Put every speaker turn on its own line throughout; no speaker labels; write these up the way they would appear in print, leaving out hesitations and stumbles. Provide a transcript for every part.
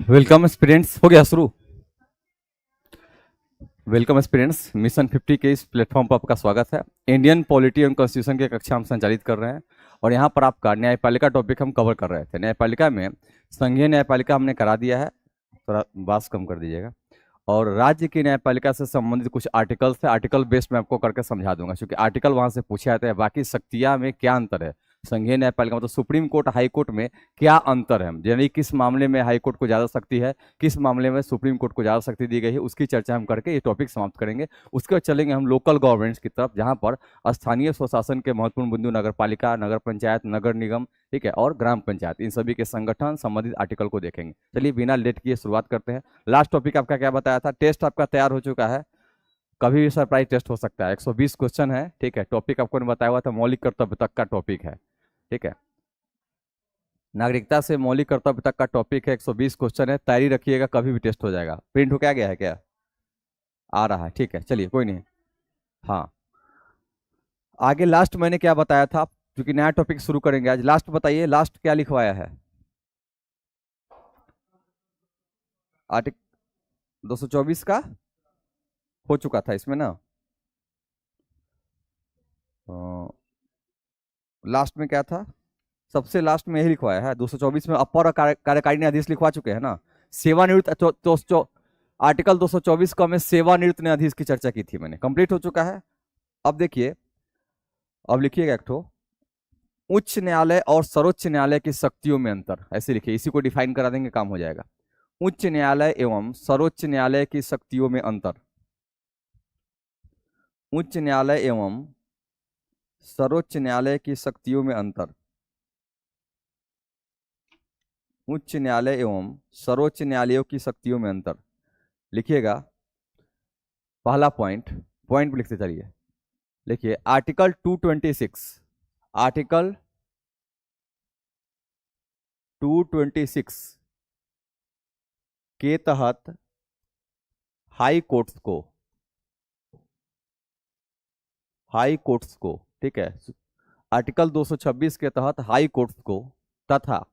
Welcome students, हो गया शुरू। वेलकम स्टूडेंट्स, मिशन 50 के इस प्लेटफॉर्म पर आपका स्वागत है। इंडियन पॉलिटी एंड कॉन्स्टिट्यूशन की कक्षा हम संचालित कर रहे हैं और यहाँ पर आपका न्यायपालिका टॉपिक हम कवर कर रहे थे। न्यायपालिका में संघीय न्यायपालिका हमने करा दिया है, थोड़ा बात कम कर दीजिएगा। और राज्य की न्यायपालिका से संबंधित कुछ आर्टिकल्स है, आर्टिकल बेस्ड मैं आपको करके समझा दूंगा, क्योंकि आर्टिकल वहां से पूछे जाते हैं। बाकी शक्तियां में क्या अंतर है, संघीय न्यायपालिका मतलब सुप्रीम कोर्ट हाई कोर्ट में क्या अंतर है, यानी किस मामले में हाई कोर्ट को ज्यादा शक्ति है, किस मामले में सुप्रीम कोर्ट को ज्यादा शक्ति दी गई है, उसकी चर्चा हम करके ये टॉपिक समाप्त करेंगे। उसके बाद चलेंगे हम लोकल गवर्नमेंट्स की तरफ, जहां पर स्थानीय स्वशासन के महत्वपूर्ण बिंदु नगर पालिका, नगर पंचायत, नगर निगम, ठीक है, और ग्राम पंचायत, इन सभी के संगठन संबंधित आर्टिकल को देखेंगे। चलिए बिना लेट किए शुरुआत करते हैं। लास्ट टॉपिक आपका क्या बताया था, टेस्ट आपका तैयार हो चुका है, कभी भी सरप्राइज टेस्ट हो सकता है। 120 क्वेश्चन है, ठीक है। टॉपिक आपको ने बताया हुआ था मौलिक कर्तव्य तक का टॉपिक है, ठीक है। नागरिकता से मौलिक कर्तव्य तक का टॉपिक है, 120 क्वेश्चन है, तैयारी रखिएगा, कभी भी टेस्ट हो जाएगा। प्रिंट हो क्या गया है क्या, आ रहा है, ठीक है, चलिए कोई नहीं। हाँ, आगे लास्ट मैंने क्या बताया था, क्योंकि नया टॉपिक शुरू करेंगे आज। लास्ट बताइए, लास्ट क्या लिखवाया है। आर्टिकल 224 का हो चुका था इसमें ना। लास्ट में क्या था, सबसे लास्ट में यही लिखवाया है 224 में अपर कार्यकारिणी आदेश लिखवा चुके हैं ना। सेवानिवृत्त आर्टिकल 224 का मैं सेवानिवृत्त न्यायाधीश की चर्चा की थी मैंने, कंप्लीट हो चुका है। अब देखिए, अब लिखिएगा एक ठो, उच्च न्यायालय और सर्वोच्च न्यायालय की शक्तियों में अंतर, ऐसे लिखिए, इसी को डिफाइन करा देंगे, काम हो जाएगा। उच्च न्यायालय एवं सर्वोच्च न्यायालय की शक्तियों में अंतर, उच्च न्यायालय एवं सर्वोच्च न्यायालय की शक्तियों में अंतर, उच्च न्यायालय एवं सर्वोच्च न्यायालयों की शक्तियों में अंतर। लिखिएगा पहला पॉइंट, पॉइंट लिखते चलिए। लिखिए आर्टिकल 226, आर्टिकल 226 के तहत हाई कोर्ट्स को, हाई कोर्ट्स को, ठीक है, आर्टिकल 226 के तहत हाई कोर्ट्स को तथा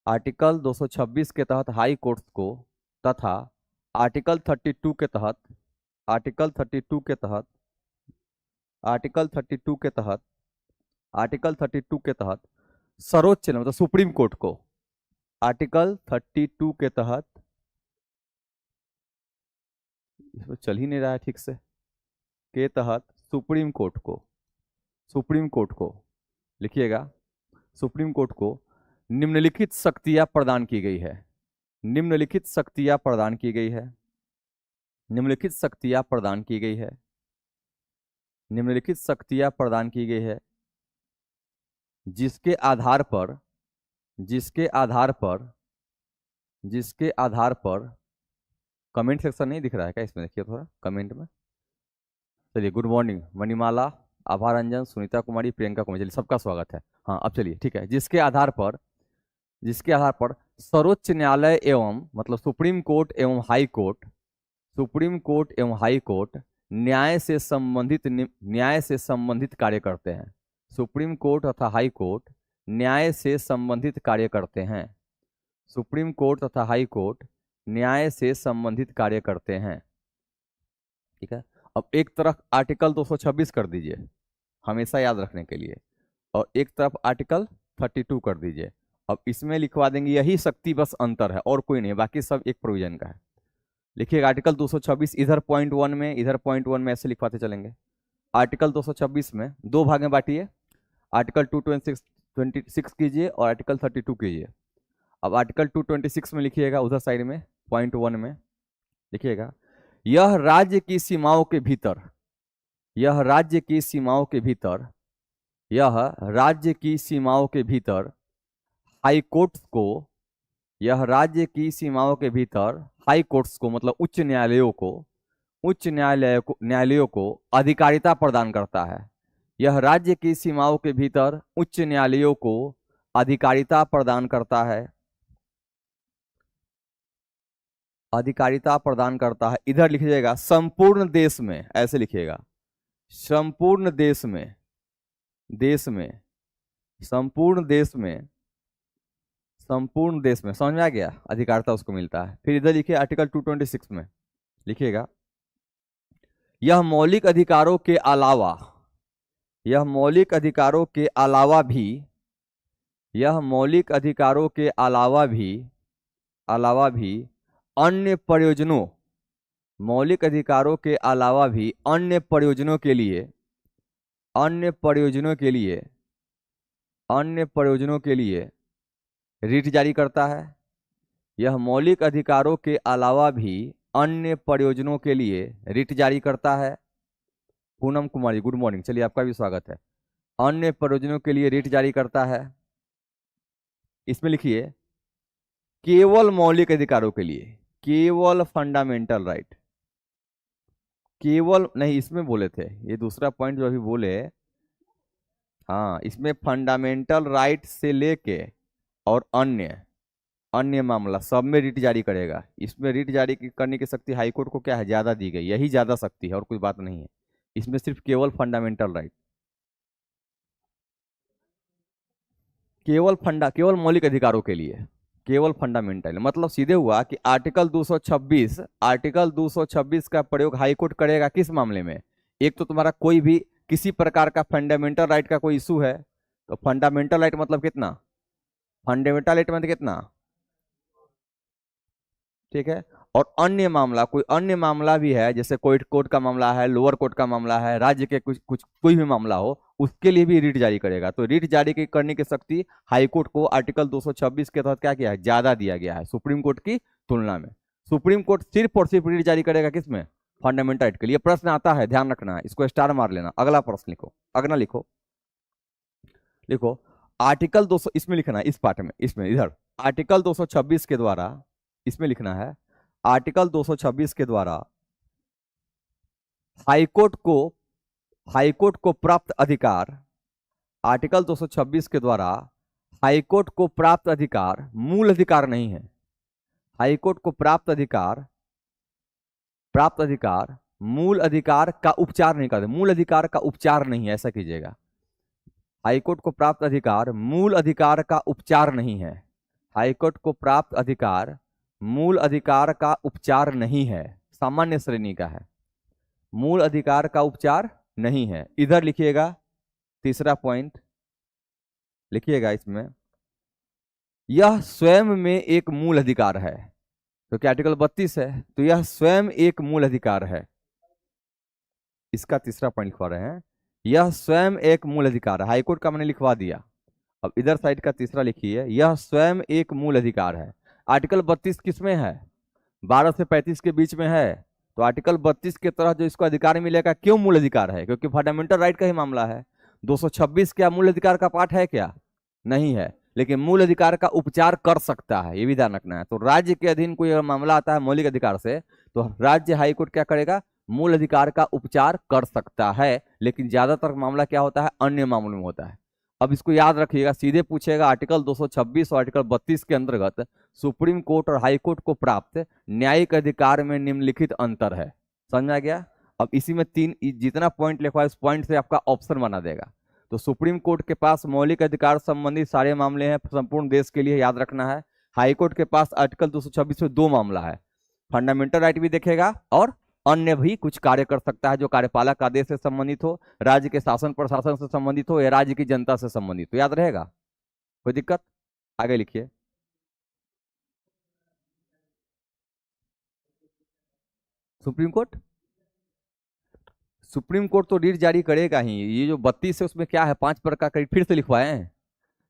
आर्टिकल 226 के तहत हाई कोर्ट्स को तथा आर्टिकल 32 के तहत, आर्टिकल 32 के तहत, आर्टिकल 32 के तहत, आर्टिकल 32 के तहत सर्वोच्च मतलब सुप्रीम कोर्ट को, आर्टिकल 32 के तहत, इसमें चल ही नहीं रहा है ठीक से, के तहत सुप्रीम कोर्ट को, सुप्रीम कोर्ट को लिखिएगा, सुप्रीम कोर्ट को निम्नलिखित शक्तियां प्रदान की गई है, निम्नलिखित शक्तियां प्रदान की गई है, निम्नलिखित शक्तियां प्रदान की गई है, निम्नलिखित शक्तियां प्रदान की गई है, जिसके आधार पर, जिसके आधार पर, जिसके आधार पर, कमेंट सेक्शन नहीं दिख रहा है क्या इसमें, देखिए थोड़ा कमेंट में। चलिए, गुड मॉर्निंग मणिमाला, आभा रंजन, सुनीता कुमारी, प्रियंका कुमारी, चलिए सबका स्वागत है। हाँ अब चलिए, ठीक है, जिसके आधार पर, जिसके आधार पर सर्वोच्च न्यायालय एवं मतलब सुप्रीम कोर्ट एवं हाई कोर्ट, सुप्रीम कोर्ट एवं हाई कोर्ट न्याय से संबंधित, न्याय से संबंधित कार्य करते हैं। सुप्रीम कोर्ट तथा हाई कोर्ट न्याय से संबंधित कार्य करते हैं, सुप्रीम कोर्ट तथा हाई कोर्ट न्याय से संबंधित कार्य करते हैं, ठीक है। अब एक तरफ आर्टिकल 226 कर दीजिए हमेशा याद रखने के लिए, और एक तरफ आर्टिकल 32 कर दीजिए। अब इसमें लिखवा देंगे यही शक्ति, बस अंतर है और कोई नहीं, बाकी सब एक प्रोविजन का है। लिखिएगा आर्टिकल 226 इधर पॉइंट 1 में, इधर पॉइंट 1 में, ऐसे लिखवाते चलेंगे। आर्टिकल 226 में दो भाग में बांटिए, आर्टिकल 226 कीजिए और आर्टिकल 32 कीजिए। अब आर्टिकल 226 में लिखिएगा उधर साइड में पॉइंट 1 में लिखिएगा, यह राज्य की सीमाओं के भीतर, यह राज्य की सीमाओं के भीतर, यह राज्य की सीमाओं के भीतर हाई कोर्ट्स को, यह राज्य की सीमाओं के भीतर हाई कोर्ट्स को मतलब उच्च न्यायालयों को, उच्च न्यायालयों को अधिकारिता प्रदान करता है। यह राज्य की सीमाओं के भीतर उच्च न्यायालयों को अधिकारिता प्रदान करता है, अधिकारिता प्रदान करता है। इधर लिखिएगा संपूर्ण देश में, ऐसे लिखिएगा, संपूर्ण देश में, देश में, संपूर्ण देश में, संपूर्ण देश में, समझ में आ गया, अधिकारिता उसको मिलता है। फिर इधर लिखिए आर्टिकल 226 में लिखिएगा, यह मौलिक अधिकारों के अलावा, यह मौलिक अधिकारों के अलावा भी, यह मौलिक अधिकारों के अलावा भी अन्य प्रयोजनों, मौलिक अधिकारों के अलावा भी अन्य प्रयोजनों के लिए, अन्य प्रयोजनों के लिए, अन्य प्रयोजनों के लिए रिट जारी करता है। यह मौलिक अधिकारों के अलावा भी अन्य प्रयोजनों के लिए रिट जारी करता है। पूनम कुमारी गुड मॉर्निंग, चलिए आपका भी स्वागत है। अन्य प्रयोजनों के लिए रिट जारी करता है। इसमें लिखिए केवल मौलिक अधिकारों के लिए, केवल फंडामेंटल राइट, केवल नहीं, इसमें बोले थे, ये दूसरा पॉइंट जो अभी बोले, हाँ, इसमें फंडामेंटल राइट से लेके और अन्य, अन्य मामला सब में रिट जारी करेगा। इसमें रिट जारी करने की शक्ति हाईकोर्ट को क्या है, ज्यादा दी गई, यही ज्यादा शक्ति है और कोई बात नहीं है। इसमें सिर्फ केवल फंडामेंटल राइट, केवल मौलिक अधिकारों के लिए, केवल फंडामेंटल, मतलब सीधे हुआ कि आर्टिकल 226, आर्टिकल 226 का प्रयोग हाईकोर्ट करेगा किस मामले में, एक तो तुम्हारा कोई भी किसी प्रकार का फंडामेंटल राइट का कोई इशू है, तो फंडामेंटल राइट मतलब कितना, फंडामेंटल राइट मतलब कितना, ठीक है। और अन्य मामला, कोई अन्य मामला भी है, जैसे कोर्ट कोर्ट का मामला है, लोअर कोर्ट का मामला है, राज्य के कुछ कुछ कोई भी मामला हो, उसके लिए भी रिट जारी करेगा। तो रिट जारी करने की शक्ति हाईकोर्ट को आर्टिकल 226 के तहत क्या किया है, ज्यादा दिया गया है सुप्रीम कोर्ट की तुलना में। सुप्रीम कोर्ट सिर्फ और सिर्फ रिट जारी करेगा किसमें, फंडामेंटल राइट के लिए। प्रश्न आता है, ध्यान रखना है, इसको स्टार मार लेना। अगला प्रश्न लिखो, अगला लिखो, लिखो आर्टिकल 200, इसमें लिखना है, इस पार्ट में, इसमें इधर आर्टिकल 226 के द्वारा, इसमें लिखना है आर्टिकल 226 के द्वारा हाईकोर्ट को, हाईकोर्ट को प्राप्त अधिकार, आर्टिकल 226 के द्वारा हाईकोर्ट को प्राप्त अधिकार मूल अधिकार नहीं है। हाईकोर्ट को प्राप्त अधिकार, प्राप्त अधिकार मूल अधिकार का उपचार नहीं करते, मूल अधिकार का उपचार नहीं है, ऐसा कीजिएगा। हाईकोर्ट को प्राप्त अधिकार मूल अधिकार का उपचार नहीं है। हाईकोर्ट को प्राप्त अधिकार मूल अधिकार का उपचार नहीं है, सामान्य श्रेणी का है, मूल अधिकार का उपचार नहीं है। इधर लिखिएगा तीसरा पॉइंट, लिखिएगा इसमें, यह स्वयं में एक मूल अधिकार है, क्योंकि आर्टिकल 32 है, तो यह स्वयं एक मूल अधिकार है। इसका तीसरा पॉइंट लिखवा रहे हैं, यह स्वयं एक मूल अधिकार है। हाईकोर्ट का मैंने लिखवा दिया, अब इधर साइड का तीसरा लिखिए, यह स्वयं एक मूल अधिकार है। आर्टिकल 32 किसमें है, 12 से 35 के बीच में है, तो आर्टिकल 32 के तहत जो इसको अधिकार मिलेगा, क्यों मूल अधिकार है, क्योंकि फंडामेंटल राइट का ही मामला है। 226 क्या मूल अधिकार का पार्ट है क्या, नहीं है, लेकिन मूल अधिकार का उपचार कर सकता है, ये भी ध्यान रखना है। तो राज्य के अधीन कोई अगर मामला आता है मौलिक अधिकार से, तो राज्य हाईकोर्ट क्या करेगा, मूल अधिकार का उपचार कर सकता है, लेकिन ज्यादातर मामला क्या होता है, अन्य मामलों में होता है। अब इसको याद रखिएगा, सीधे पूछेगा आर्टिकल 226 और आर्टिकल 32 के अंतर्गत सुप्रीम कोर्ट और हाई कोर्ट को प्राप्त न्यायिक अधिकार में निम्नलिखित अंतर है। समझ आ गया। अब इसी में तीन, जितना पॉइंट लिखा है उस पॉइंट से आपका ऑप्शन बना देगा। तो सुप्रीम कोर्ट के पास मौलिक अधिकार संबंधी सारे मामले हैं संपूर्ण देश के लिए, याद रखना है। हाई कोर्ट के पास आर्टिकल 226 में 2 मामला है, फंडामेंटल राइट भी देखेगा और अन्य भी कुछ कार्य कर सकता है, जो कार्यपालक आदेश से संबंधित हो, राज्य के शासन प्रशासन से संबंधित हो, या राज्य की जनता से संबंधित हो। याद रहेगा, कोई दिक्कत। आगे लिखिए, सुप्रीम कोर्ट, सुप्रीम कोर्ट तो रीट जारी करेगा ही। ये जो 32 है उसमें क्या है, 5 प्रकार का, फिर से लिखवाए हैं,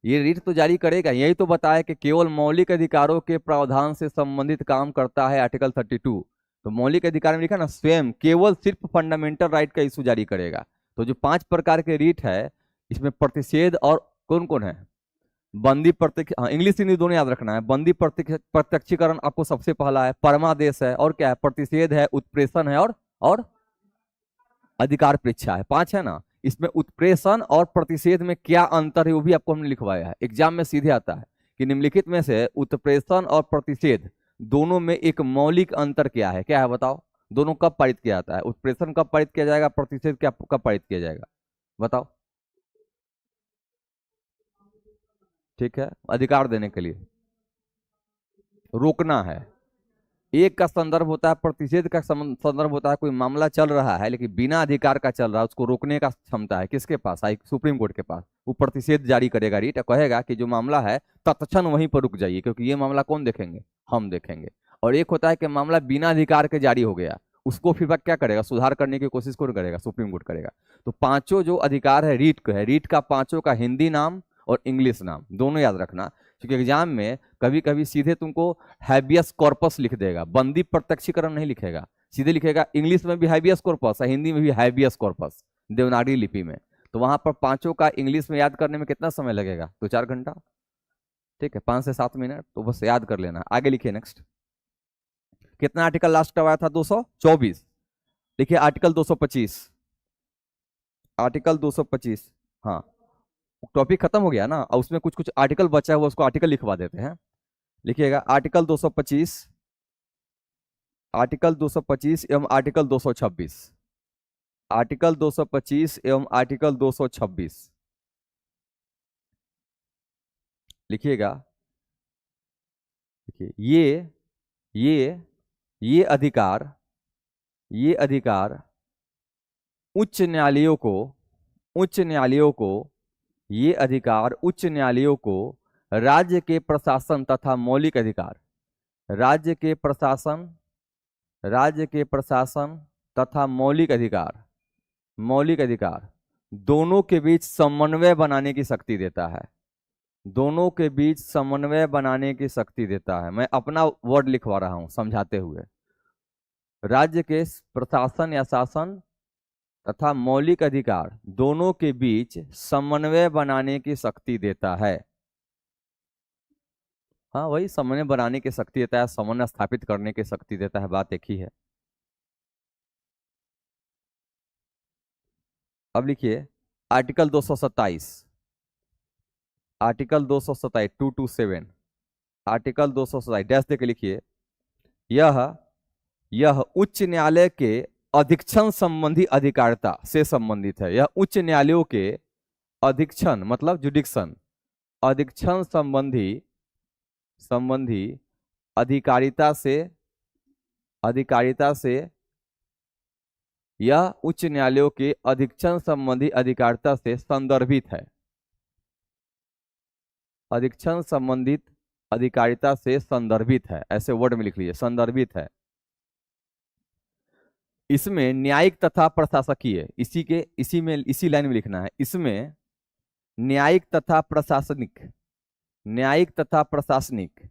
ये रीट तो जारी करेगा। यही तो बताया कि केवल मौलिक अधिकारों के प्रावधान से संबंधित काम करता है आर्टिकल 32। तो मौलिक अधिकार में लिखा ना, स्वयं केवल सिर्फ फंडामेंटल राइट का इशू जारी करेगा। तो जो 5 प्रकार के रीट है, इसमें प्रतिषेध और कौन कौन है, बंदी प्रत्यक्ष, हाँ इंग्लिश हिंदी दोनों याद रखना है। बंदी प्रत्यक्षीकरण आपको सबसे पहला है, परमादेश है, और क्या है, प्रतिषेध है, उत्प्रेषण है, और अधिकार परीक्षा है। 5 है ना। इसमें उत्प्रेषण और प्रतिषेध में क्या अंतर है, वो भी आपको हमने लिखवाया है। एग्जाम में सीधे आता है कि निम्नलिखित में से उत्प्रेषण और प्रतिषेध दोनों में एक मौलिक अंतर क्या है, क्या है बताओ। दोनों कब पारित किया जाता है, उत्प्रेषण कब पारित किया जाएगा, प्रतिषेध क्या कब पारित किया जाएगा, बताओ। ठीक है, अधिकार देने के लिए। रोकना है। एक का संदर्भ होता है, प्रतिषेध का संदर्भ होता है कोई मामला चल रहा है लेकिन बिना अधिकार का चल रहा है, उसको रोकने का क्षमता है किसके पास? सुप्रीम कोर्ट के पास। वो प्रतिषेध जारी करेगा, रीट कहेगा कि जो मामला है तत्क्षण वहीं पर रुक जाइए, क्योंकि ये मामला कौन देखेंगे? हम देखेंगे। और एक होता है कि मामला बिना अधिकार के जारी हो गया, उसको फिर क्या करेगा? सुधार करने की कोशिश कौन करेगा? सुप्रीम कोर्ट करेगा। तो पांचों जो अधिकार है रीट को है, रीट का पांचों का हिंदी नाम और इंग्लिश नाम दोनों याद रखना, क्योंकि एग्जाम में कभी कभी सीधे तुमको हैबियस कॉर्पस लिख देगा, बंदी प्रत्यक्षीकरण नहीं लिखेगा, सीधे लिखेगा इंग्लिश में भी हैबियस कॉर्पस है, हिंदी में भी हैबियस कॉर्पस, देवनागरी लिपि में। तो वहां पर पांचों का इंग्लिश में याद करने में कितना समय लगेगा? 2-4 घंटा। ठीक है, 5 से 7 मिनट, तो बस याद कर लेना। आगे लिखिए नेक्स्ट। कितना आर्टिकल लास्ट करवाया था? 224। देखिए आर्टिकल 225, आर्टिकल 225। हाँ, टॉपिक खत्म हो गया ना, और उसमें कुछ कुछ आर्टिकल बचा हुआ, उसको आर्टिकल लिखवा देते हैं। लिखिएगा आर्टिकल 225, आर्टिकल 225 एवं आर्टिकल 226, आर्टिकल 225 एवं आर्टिकल 226 लिखिएगा। देखिए ये अधिकार, ये अधिकार उच्च न्यायालयों को, उच्च न्यायालयों को, ये अधिकार उच्च न्यायालयों को राज्य के प्रशासन तथा मौलिक अधिकार, राज्य के प्रशासन, राज्य के प्रशासन तथा मौलिक अधिकार, मौलिक अधिकार दोनों के बीच समन्वय बनाने की शक्ति देता है, दोनों के बीच समन्वय बनाने की शक्ति देता है। मैं अपना वर्ड लिखवा रहा हूं समझाते हुए। राज्य के प्रशासन या शासन तथा मौलिक अधिकार दोनों के बीच समन्वय बनाने की शक्ति देता है। हाँ, वही समन्वय बनाने की शक्ति देता है, समन्वय स्थापित करने की शक्ति देता है, बात एक ही है। अब लिखिए आर्टिकल 227, आर्टिकल 227 227, आर्टिकल 227 डैश देके लिखिए। यह यह उच्च न्यायालय के अधीक्षण संबंधी अधिकारिता से संबंधित है। यह उच्च न्यायालयों के अधीक्षण मतलब जुडिक्शन, अधीक्षण संबंधी, संबंधी अधिकारिता से, अधिकारिता से, यह उच्च न्यायालयों के अधीक्षण संबंधी अधिकारिता से संदर्भित है, अधीक्षण संबंधित अधिकारिता से संदर्भित है, ऐसे वर्ड में लिख लीजिए, संदर्भित है। इसमें न्यायिक तथा प्रशासकीय, इसी लाइन में लिखना है, इसमें न्यायिक तथा प्रशासनिक, न्यायिक तथा प्रशासनिक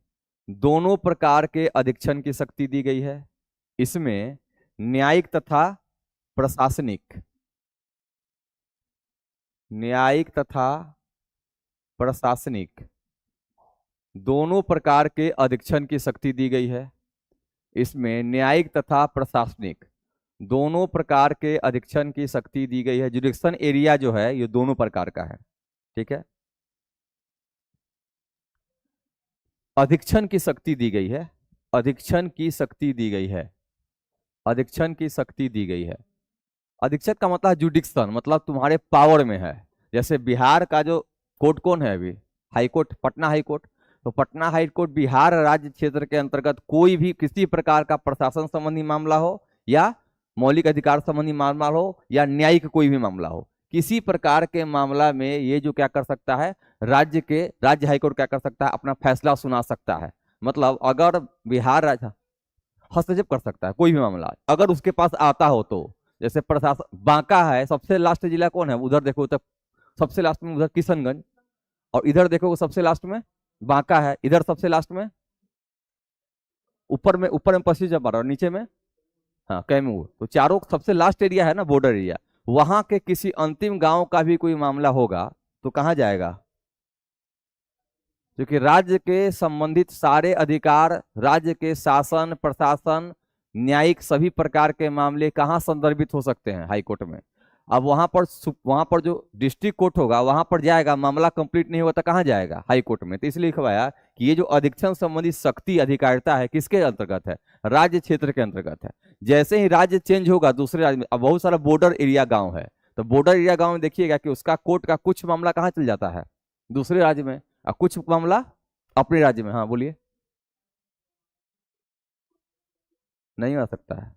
दोनों प्रकार के अधीक्षण की शक्ति दी गई है। इसमें न्यायिक तथा प्रशासनिक, न्यायिक तथा प्रशासनिक दोनों प्रकार के अधीक्षण की शक्ति दी गई है। इसमें न्यायिक तथा प्रशासनिक दोनों प्रकार के अधीक्षण की शक्ति दी गई है। जुडिक्शन एरिया जो है ये दोनों प्रकार का है, ठीक है। अधीक्षण की शक्ति दी गई है, अधीक्षण की शक्ति दी गई है, अधीक्षण की शक्ति दी गई है। अधीक्षक का मतलब जुडिक्शन, मतलब तुम्हारे पावर में है। जैसे बिहार का जो कोर्ट कौन है अभी? High court, Patna high court. तो पटना हाईकोर्ट बिहार राज्य क्षेत्र के अंतर्गत कोई भी किसी प्रकार का प्रशासन संबंधी मामला हो या मौलिक अधिकार संबंधी मामला हो या न्यायिक कोई भी मामला हो, किसी प्रकार के मामला में ये जो क्या कर सकता है, राज्य हाईकोर्ट क्या कर सकता है, अपना फैसला सुना सकता है। मतलब अगर बिहार राज्य हस्तक्षेप कर सकता है कोई भी मामला अगर उसके पास आता हो तो। जैसे प्रशासन, बांका है, सबसे लास्ट जिला कौन है? उधर देखो तो सबसे लास्ट में उधर किशनगंज, और इधर देखो सबसे लास्ट में बांका है, इधर सबसे लास्ट में ऊपर में पश्चिम चंपारण और नीचे में हाँ कैमूर। तो चारों सबसे लास्ट एरिया है ना, बॉर्डर एरिया। वहां के किसी अंतिम गांव का भी कोई मामला होगा तो कहां जाएगा? क्योंकि राज्य के संबंधित सारे अधिकार, राज्य के शासन प्रशासन न्यायिक सभी प्रकार के मामले कहाँ संदर्भित हो सकते हैं? हाई कोर्ट में। अब वहां पर जो डिस्ट्रिक्ट कोर्ट होगा वहां पर जाएगा, मामला कंप्लीट नहीं होता कहाँ जाएगा? हाई कोर्ट में। तो इसलिए लिखवाया कि ये जो अधीक्षण संबंधी शक्ति अधिकारिता है किसके अंतर्गत है? राज्य क्षेत्र के अंतर्गत है। जैसे ही राज्य चेंज होगा दूसरे राज्य में, अब बहुत सारा बॉर्डर एरिया गाँव है, तो बॉर्डर एरिया गाँव में देखिएगा कि उसका कोर्ट का कुछ मामला कहाँ चल जाता है? दूसरे राज्य में, और कुछ मामला अपने राज्य में। हाँ बोलिए। नहीं आ सकता है,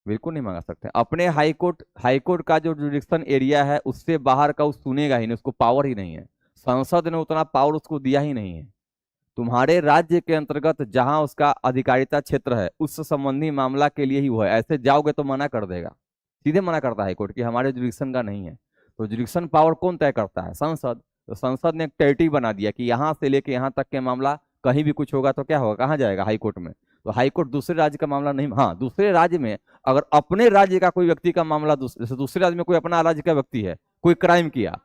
बिल्कुल नहीं मांगा सकते। अपने हाईकोर्ट का जो जुरिडिक्शन एरिया है उससे बाहर का वो सुनेगा ही नहीं, उसको पावर ही नहीं है। संसद ने उतना पावर उसको दिया ही नहीं है। तुम्हारे राज्य के अंतर्गत जहां उसका अधिकारिता क्षेत्र है उस संबंधी मामला के लिए ही वो है। ऐसे जाओगे तो मना कर देगा, सीधे मना करता है हाईकोर्ट कि हमारे जुरिडिक्शन का नहीं है। तो जुरिडिक्शन पावर कौन तय करता है? संसद। तो संसद ने एक टेरिटरी बना दिया कि यहाँ से लेके यहाँ तक के मामला कहीं भी कुछ होगा तो क्या होगा, कहाँ जाएगा? हाईकोर्ट में। तो हाईकोर्ट दूसरे राज्य का मामला नहीं, हाँ दूसरे राज्य में अगर अपने राज्य का कोई व्यक्ति का मामला जैसे दूसरे राज्य में कोई अपना राज्य का व्यक्ति है, कोई क्राइम किया,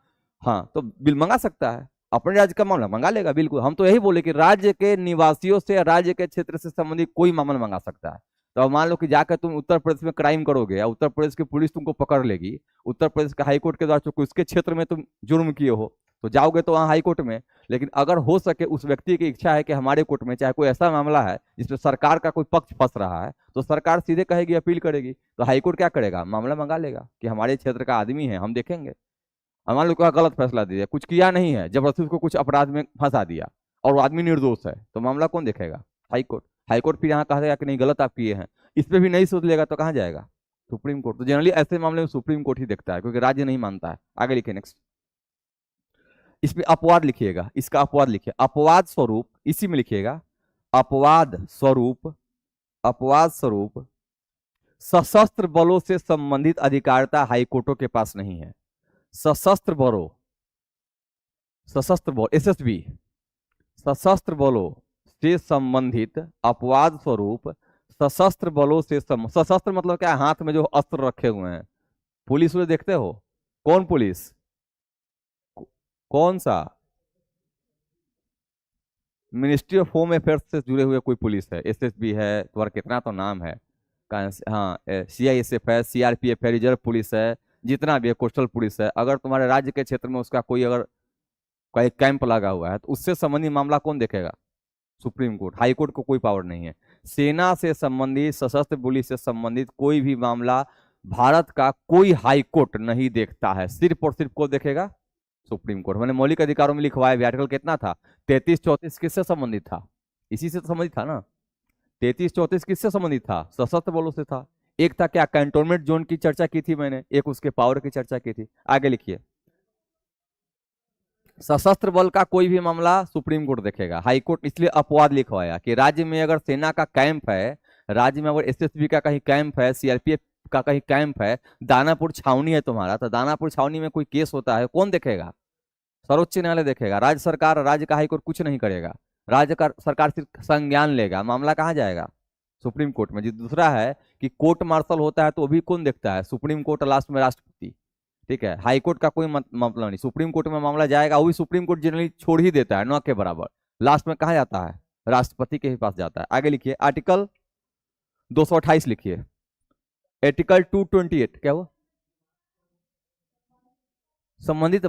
हाँ तो बिल मंगा सकता है, अपने राज्य का मामला मंगा लेगा। बिल्कुल, हम तो यही बोले कि राज्य के निवासियों से, राज्य के क्षेत्र से संबंधित कोई मामला मंगा सकता है। तो अब मान लो कि जाकर तुम उत्तर प्रदेश में क्राइम करोगे या उत्तर प्रदेश की पुलिस तुमको पकड़ लेगी, उत्तर प्रदेश के हाईकोर्ट के द्वारा चूंकि उसके क्षेत्र में तुम जुर्म किए हो तो जाओगे तो वहाँ हाईकोर्ट में। लेकिन अगर हो सके उस व्यक्ति की इच्छा है कि हमारे कोर्ट में चाहे कोई ऐसा मामला है जिसमें सरकार का कोई पक्ष फंस रहा है, तो सरकार सीधे कहेगी, अपील करेगी, तो हाईकोर्ट क्या करेगा? मामला मंगा लेगा कि हमारे क्षेत्र का आदमी है, हम देखेंगे। मान लो कोई गलत फैसला दे दिया, कुछ किया नहीं है, जबरदस्ती उसको कुछ अपराध में फंसा दिया और वो आदमी निर्दोष है, तो मामला कौन देखेगा? हाईकोर्ट। हाईकोर्ट फिर यहाँ कहेगा कि नहीं गलत आप किए हैं, इस पे भी नहीं सोच लेगा तो कहाँ जाएगा? Supreme court. तो जनरली ऐसे मामले में सुप्रीम कोर्ट ही देखता है क्योंकि राज्य नहीं मानता है। आगे लिखिए नेक्स्ट। इसमें अपवाद लिखिएगा, इसका अपवाद लिखिए, अपवाद स्वरूप, इसी में लिखिएगा अपवाद स्वरूप, अपवाद स्वरूप सशस्त्र बलों से संबंधित अधिकारिता हाईकोर्टों के पास नहीं है। सशस्त्र बलों, सशस्त्र बल, एसएसबी, सशस्त्र बलों से संबंधित अपवाद स्वरूप सशस्त्र बलों से सशस्त्र मतलब क्या? हाथ में जो अस्त्र रखे हुए हैं। पुलिस में देखते हो, कौन पुलिस? कौन सा? मिनिस्ट्री ऑफ होम अफेयर्स से जुड़े हुए कोई पुलिस है, एसएसबी है, तुम्हारा कितना तो नाम है, हाँ सीआईएसएफ है, सीआरपीएफ है, रिजर्व पुलिस है, जितना भी है, कोस्टल पुलिस है। अगर तुम्हारे राज्य के क्षेत्र में उसका कोई अगर कोई कैंप लगा हुआ है तो उससे संबंधित मामला कौन देखेगा? Supreme court. हाई कोर्ट को कोई पावर नहीं है। सेना से संबंधित, सशस्त्र पुलिस से संबंधित कोई भी मामला भारत का कोई हाई कोर्ट नहीं देखता है, सिर्फ और सिर्फ कौन देखेगा? Supreme court. मैंने मौलिक अधिकारों में लिखवाया भी, आर्टिकल कितना था? 33-34 किससे संबंधित था? इसी से संबंधित था ना। 33-34 किससे संबंधित था? सशस्त्र बलों से था। एक था क्या? कैंटोनमेंट जोन की चर्चा की थी मैंने, एक उसके पावर की चर्चा की थी। आगे लिखिए, सशस्त्र बल का कोई भी मामला सुप्रीम कोर्ट देखेगा, हाई कोर्ट। इसलिए अपवाद लिखवाया कि राज्य में अगर सेना का कैंप है, राज्य में अगर एसएसबी का कहीं कैंप है, सीआरपीएफ का कहीं कैंप है, दानापुर छावनी है तुम्हारा, तो दानापुर छावनी में कोई केस होता है, कौन देखेगा? सर्वोच्च न्यायालय देखेगा। राज्य सरकार, राज्य का हाईकोर्ट कुछ नहीं करेगा, राज्य का सरकार सिर्फ संज्ञान लेगा। मामला कहाँ जाएगा? सुप्रीम कोर्ट में। जो दूसरा है कि कोर्ट मार्शल होता है तो वो भी कौन देखता है? सुप्रीम कोर्ट, लास्ट में राष्ट्रपति। ठीक है, हाई कोर्ट का कोई मतलब नहीं। सुप्रीम कोर्ट में मामला जाएगा, वो भी सुप्रीम कोर्ट जनरली छोड़ ही देता है, न के बराबर। लास्ट में कहाँ जाता है? राष्ट्रपति के ही पास जाता है। आगे लिखिए, आर्टिकल 228 लिखिए, आर्टिकल 228 क्या हुआ? संबंधित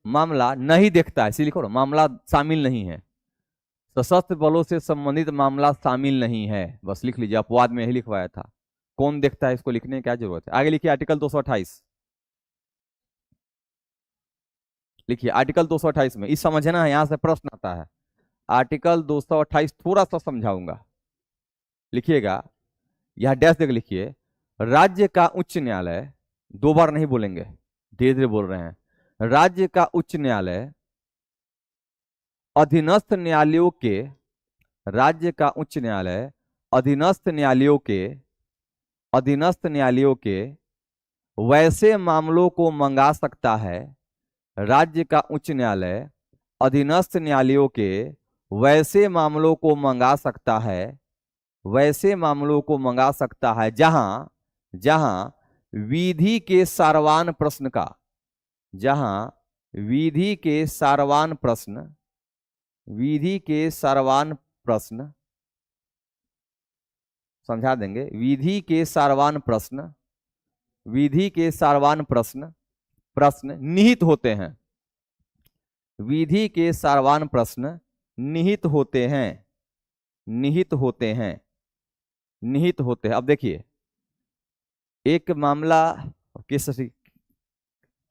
मामला नहीं देखता है, इसी लिखो ना, मामला शामिल नहीं है। सशस्त्र बलों से संबंधित मामला शामिल नहीं है, बस लिख लीजिए, अपवाद में यही लिखवाया था। कौन देखता है? इसको लिखने की क्या जरूरत है? आगे लिखिए, आर्टिकल 228 लिखिए। आर्टिकल 228 में इस समझना है, यहां से प्रश्न आता है। आर्टिकल 228 थोड़ा सा समझाऊंगा, लिखिएगा, यह डैश देख लिखिए, राज्य का उच्च न्यायालय, दो बार नहीं बोलेंगे, धीरे धीरे बोल रहे हैं, राज्य का उच्च न्यायालय अधीनस्थ न्यायालयों के, राज्य का उच्च न्यायालय अधीनस्थ न्यायालयों के वैसे मामलों को मंगा सकता है, राज्य का उच्च न्यायालय अधीनस्थ न्यायालयों के वैसे मामलों को मंगा सकता है, वैसे मामलों को मंगा सकता है जहां विधि के सारवान प्रश्न का, जहां विधि के सारवान प्रश्न समझा देंगे, विधि के सारवान प्रश्न निहित होते हैं, विधि के सारवान प्रश्न निहित होते हैं। अब देखिए, एक मामला, केस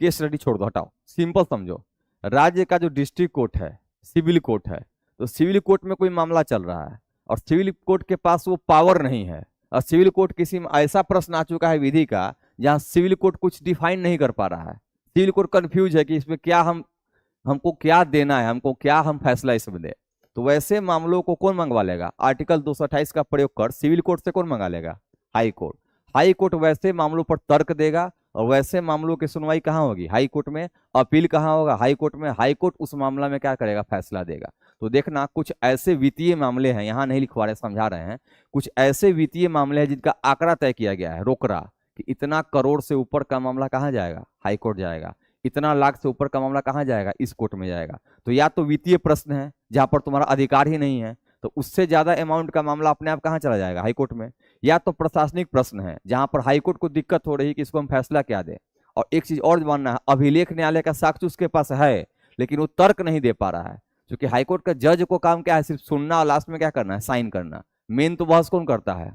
स्टडी छोड़ दो, हटाओ, सिंपल समझो। राज्य का जो डिस्ट्रिक्ट कोर्ट है, सिविल कोर्ट है, तो सिविल कोर्ट में कोई मामला चल रहा है और सिविल कोर्ट के पास वो पावर नहीं है। और सिविल कोर्ट किसी में ऐसा प्रश्न आ चुका है विधि का जहां सिविल कोर्ट कुछ डिफाइन नहीं कर पा रहा है, सिविल कोर्ट कंफ्यूज है कि इसमें क्या हमको क्या देना है, हमको क्या हम फैसला इसमें दे। तो वैसे मामलों को कौन मंगवा लेगा? आर्टिकल 228 का प्रयोग कर सिविल कोर्ट से कौन मंगा लेगा? High court. हाई कोर्ट वैसे मामलों पर तर्क देगा और वैसे मामलों की सुनवाई कहाँ होगी? हाई कोर्ट में। अपील कहाँ होगा? हाई कोर्ट में। हाई कोर्ट उस मामला में क्या करेगा? फैसला देगा। तो देखना कुछ ऐसे वित्तीय मामले हैं, यहाँ नहीं लिखवा रहे, समझा रहे हैं, कुछ ऐसे वित्तीय मामले हैं जिनका आंकड़ा तय किया गया है, रोकरा, कि इतना करोड़ से ऊपर का मामला कहाँ जाएगा? हाई कोर्ट जाएगा। इतना लाख से ऊपर का मामला कहाँ जाएगा? इस कोर्ट में जाएगा। तो या तो वित्तीय प्रश्न है जहां पर तुम्हारा अधिकार ही नहीं है, तो उससे ज्यादा अमाउंट का मामला अपने आप कहाँ चला जाएगा? हाई कोर्ट में। या तो प्रशासनिक प्रश्न है जहां पर हाई कोर्ट को दिक्कत हो रही है कि इसको हम फैसला क्या दे। और एक चीज और मानना है, अभिलेख न्यायालय का साक्ष्य उसके पास है लेकिन वो तर्क नहीं दे पा रहा है, क्योंकि हाईकोर्ट का जज को काम क्या है? सिर्फ सुनना और लास्ट में क्या करना है? साइन करना। मेन तो बहस कौन करता है?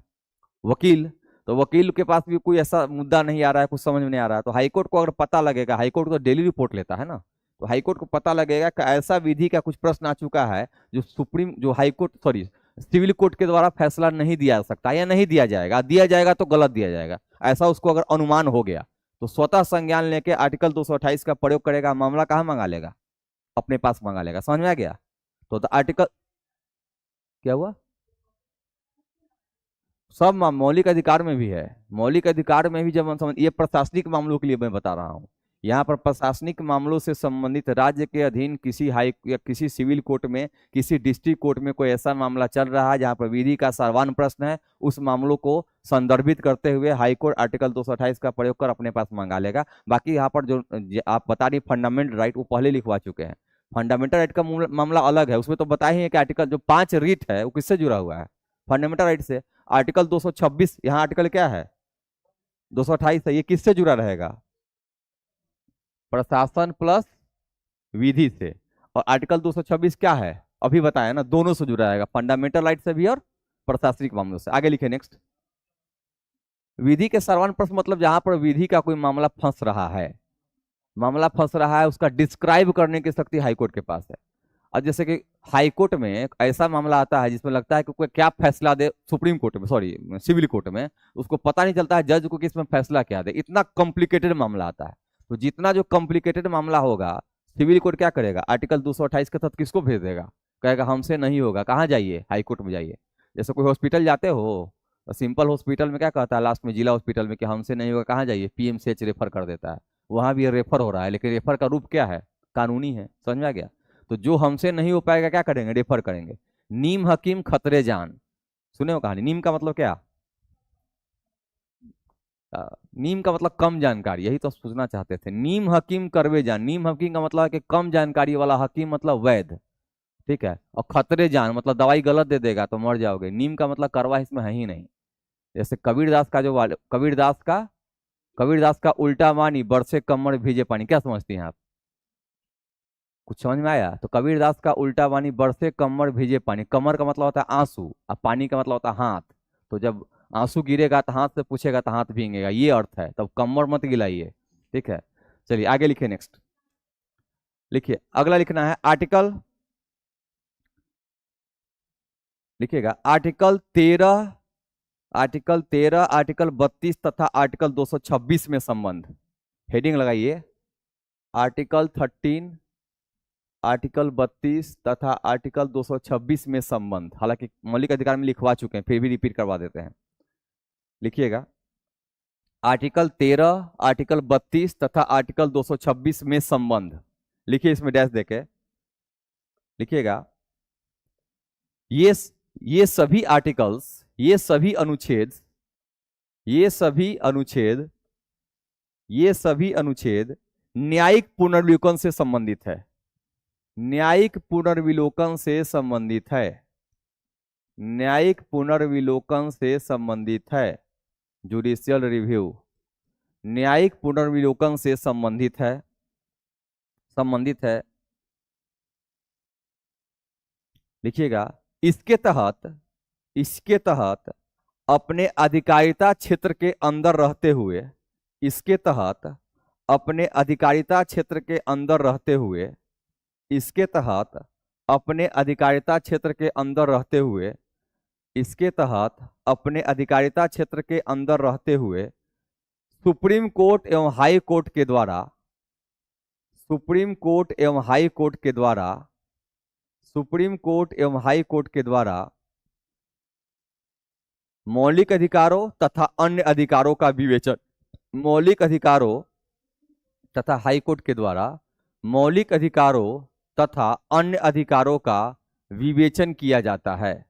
वकील। तो वकील के पास भी कोई ऐसा मुद्दा नहीं आ रहा है, कुछ समझ में नहीं आ रहा है, तो हाईकोर्ट को अगर पता लगेगा, हाईकोर्ट तो डेली रिपोर्ट लेता है ना, तो हाईकोर्ट को पता लगेगा कि ऐसा विधि का कुछ प्रश्न आ चुका है जो हाईकोर्ट सॉरी सिविल कोर्ट के द्वारा फैसला नहीं दिया जा सकता या नहीं दिया जाएगा, दिया जाएगा तो गलत दिया जाएगा, ऐसा उसको अगर अनुमान हो गया तो स्वतः संज्ञान लेके आर्टिकल 228 का प्रयोग करेगा, मामला कहाँ मंगा लेगा? अपने पास मंगा लेगा। समझ में आ गया? तो आर्टिकल क्या हुआ? सब मौलिक अधिकार में भी है। मौलिक अधिकार में भी जब हम समझ, ये प्रशासनिक मामलों के लिए मैं बता रहा हूँ। यहाँ पर प्रशासनिक मामलों से संबंधित राज्य के अधीन किसी हाई या किसी सिविल कोर्ट में, किसी डिस्ट्रिक्ट कोर्ट में कोई ऐसा मामला चल रहा है जहाँ पर विधि का सर्वान प्रश्न है, उस मामलों को संदर्भित करते हुए हाईकोर्ट आर्टिकल 228 का प्रयोग कर अपने पास मंगा लेगा। बाकी यहाँ पर जो आप बता रही फंडामेंटल राइट, वो पहले लिखवा चुके हैं। फंडामेंटल राइट का मामला अलग है, उसमें तो बताए ही है कि आर्टिकल जो 5 रीट है वो किससे जुड़ा हुआ है? फंडामेंटल राइट से। आर्टिकल 226, यहाँ आर्टिकल क्या है? 228 है, ये किससे जुड़ा रहेगा? प्रशासन प्लस विधि से। और आर्टिकल 226 क्या है? अभी बताया ना, दोनों से जुड़ा रहेगा, फंडामेंटल राइट से भी और प्रशासनिक मामलों से। आगे लिखे नेक्स्ट। विधि के सर्वान प्रश्न मतलब जहां पर विधि का कोई मामला फंस रहा है, मामला फंस रहा है, उसका डिस्क्राइब करने की शक्ति हाईकोर्ट के पास है। और जैसे कि हाईकोर्ट में एक ऐसा मामला आता है जिसमें लगता है कि कोई क्या फैसला दे, सुप्रीम कोर्ट में सॉरी सिविल कोर्ट में उसको पता नहीं चलता है जज को कि इसमें फैसला क्या दे, इतना कॉम्प्लिकेटेड मामला आता है। तो जितना जो कॉम्प्लिकेटेड मामला होगा, सिविल कोर्ट क्या करेगा? आर्टिकल 228 के तहत किसको भेज देगा? कहेगा हमसे नहीं होगा, कहाँ जाइए? हाईकोर्ट में जाइए। जैसे कोई हॉस्पिटल जाते हो, सिंपल हॉस्पिटल में क्या कहता है लास्ट में, जिला हॉस्पिटल में, कि हमसे नहीं होगा, कहाँ जाइए? पीएमसीएच रेफर कर देता है। वहां भी रेफर हो रहा है, लेकिन रेफर का रूप क्या है? कानूनी है। समझ में आ गया? तो जो हमसे नहीं हो पाएगा क्या करेंगे? रेफर करेंगे। नीम हकीम खतरे जान, सुने हो कहानी? नीम का मतलब क्या? नीम का मतलब कम जानकारी, यही तो पूछना चाहते थे। नीम हकीम करवे जान, नीम हकीम का मतलब है कि कम जानकारी वाला, हकीम मतलब वैद्य, ठीक है। और खतरे जान मतलब दवाई गलत दे देगा तो मर जाओगे। नीम का मतलब करवा इसमें है ही नहीं। जैसे कबीरदास का जो कबीरदास का उल्टा मानी बरसे कमर भीजे पानी, क्या समझती हैं आप? कुछ समझ में आया? तो कबीरदास का उल्टा वाणी बरसे कमर भेजे पानी, कमर का मतलब होता है आंसू और पानी का मतलब होता है हाथ। तो जब आंसू गिरेगा तो हाथ से पूछेगा तो हाथ भींगेगा, ये अर्थ है, तब कमर मत गिलाइए, ठीक है। चलिए आगे लिखिए नेक्स्ट। लिखिए अगला लिखना है आर्टिकल, लिखिएगा आर्टिकल 13, आर्टिकल 32 तथा आर्टिकल 226 में संबंध। हेडिंग लगाइए, आर्टिकल 13, आर्टिकल 32 तथा आर्टिकल 226 में संबंध। हालांकि मौलिक अधिकार में लिखवा चुके हैं, फिर भी रिपीट करवा देते हैं। लिखिएगा आर्टिकल 13, आर्टिकल 32 तथा आर्टिकल 226 में संबंध। लिखिए इसमें डैश देके लिखिएगा, ये सभी आर्टिकल्स, ये सभी अनुच्छेद, ये सभी अनुच्छेद, ये सभी अनुच्छेद न्यायिक पुनर्विलोकन से संबंधित है, न्यायिक पुनर्विलोकन से संबंधित है, न्यायिक पुनर्विलोकन से संबंधित है। जुडिशियल रिव्यू न्यायिक पुनर्विलोकन से संबंधित है, संबंधित है। लिखिएगा इसके तहत अपने अधिकारिता क्षेत्र के अंदर रहते हुए, इसके तहत अपने अधिकारिता क्षेत्र के अंदर रहते हुए, इसके तहत अपने अधिकारिता क्षेत्र के अंदर रहते हुए इसके तहत अपने अधिकारिता क्षेत्र के अंदर रहते हुए सुप्रीम कोर्ट एवं हाई कोर्ट के द्वारा सुप्रीम कोर्ट एवं हाई कोर्ट के द्वारा सुप्रीम कोर्ट एवं हाई कोर्ट के द्वारा मौलिक अधिकारों तथा अन्य अधिकारों का विवेचन मौलिक अधिकारों तथा हाई कोर्ट के द्वारा मौलिक अधिकारों तथा अन्य अधिकारों का विवेचन किया जाता है।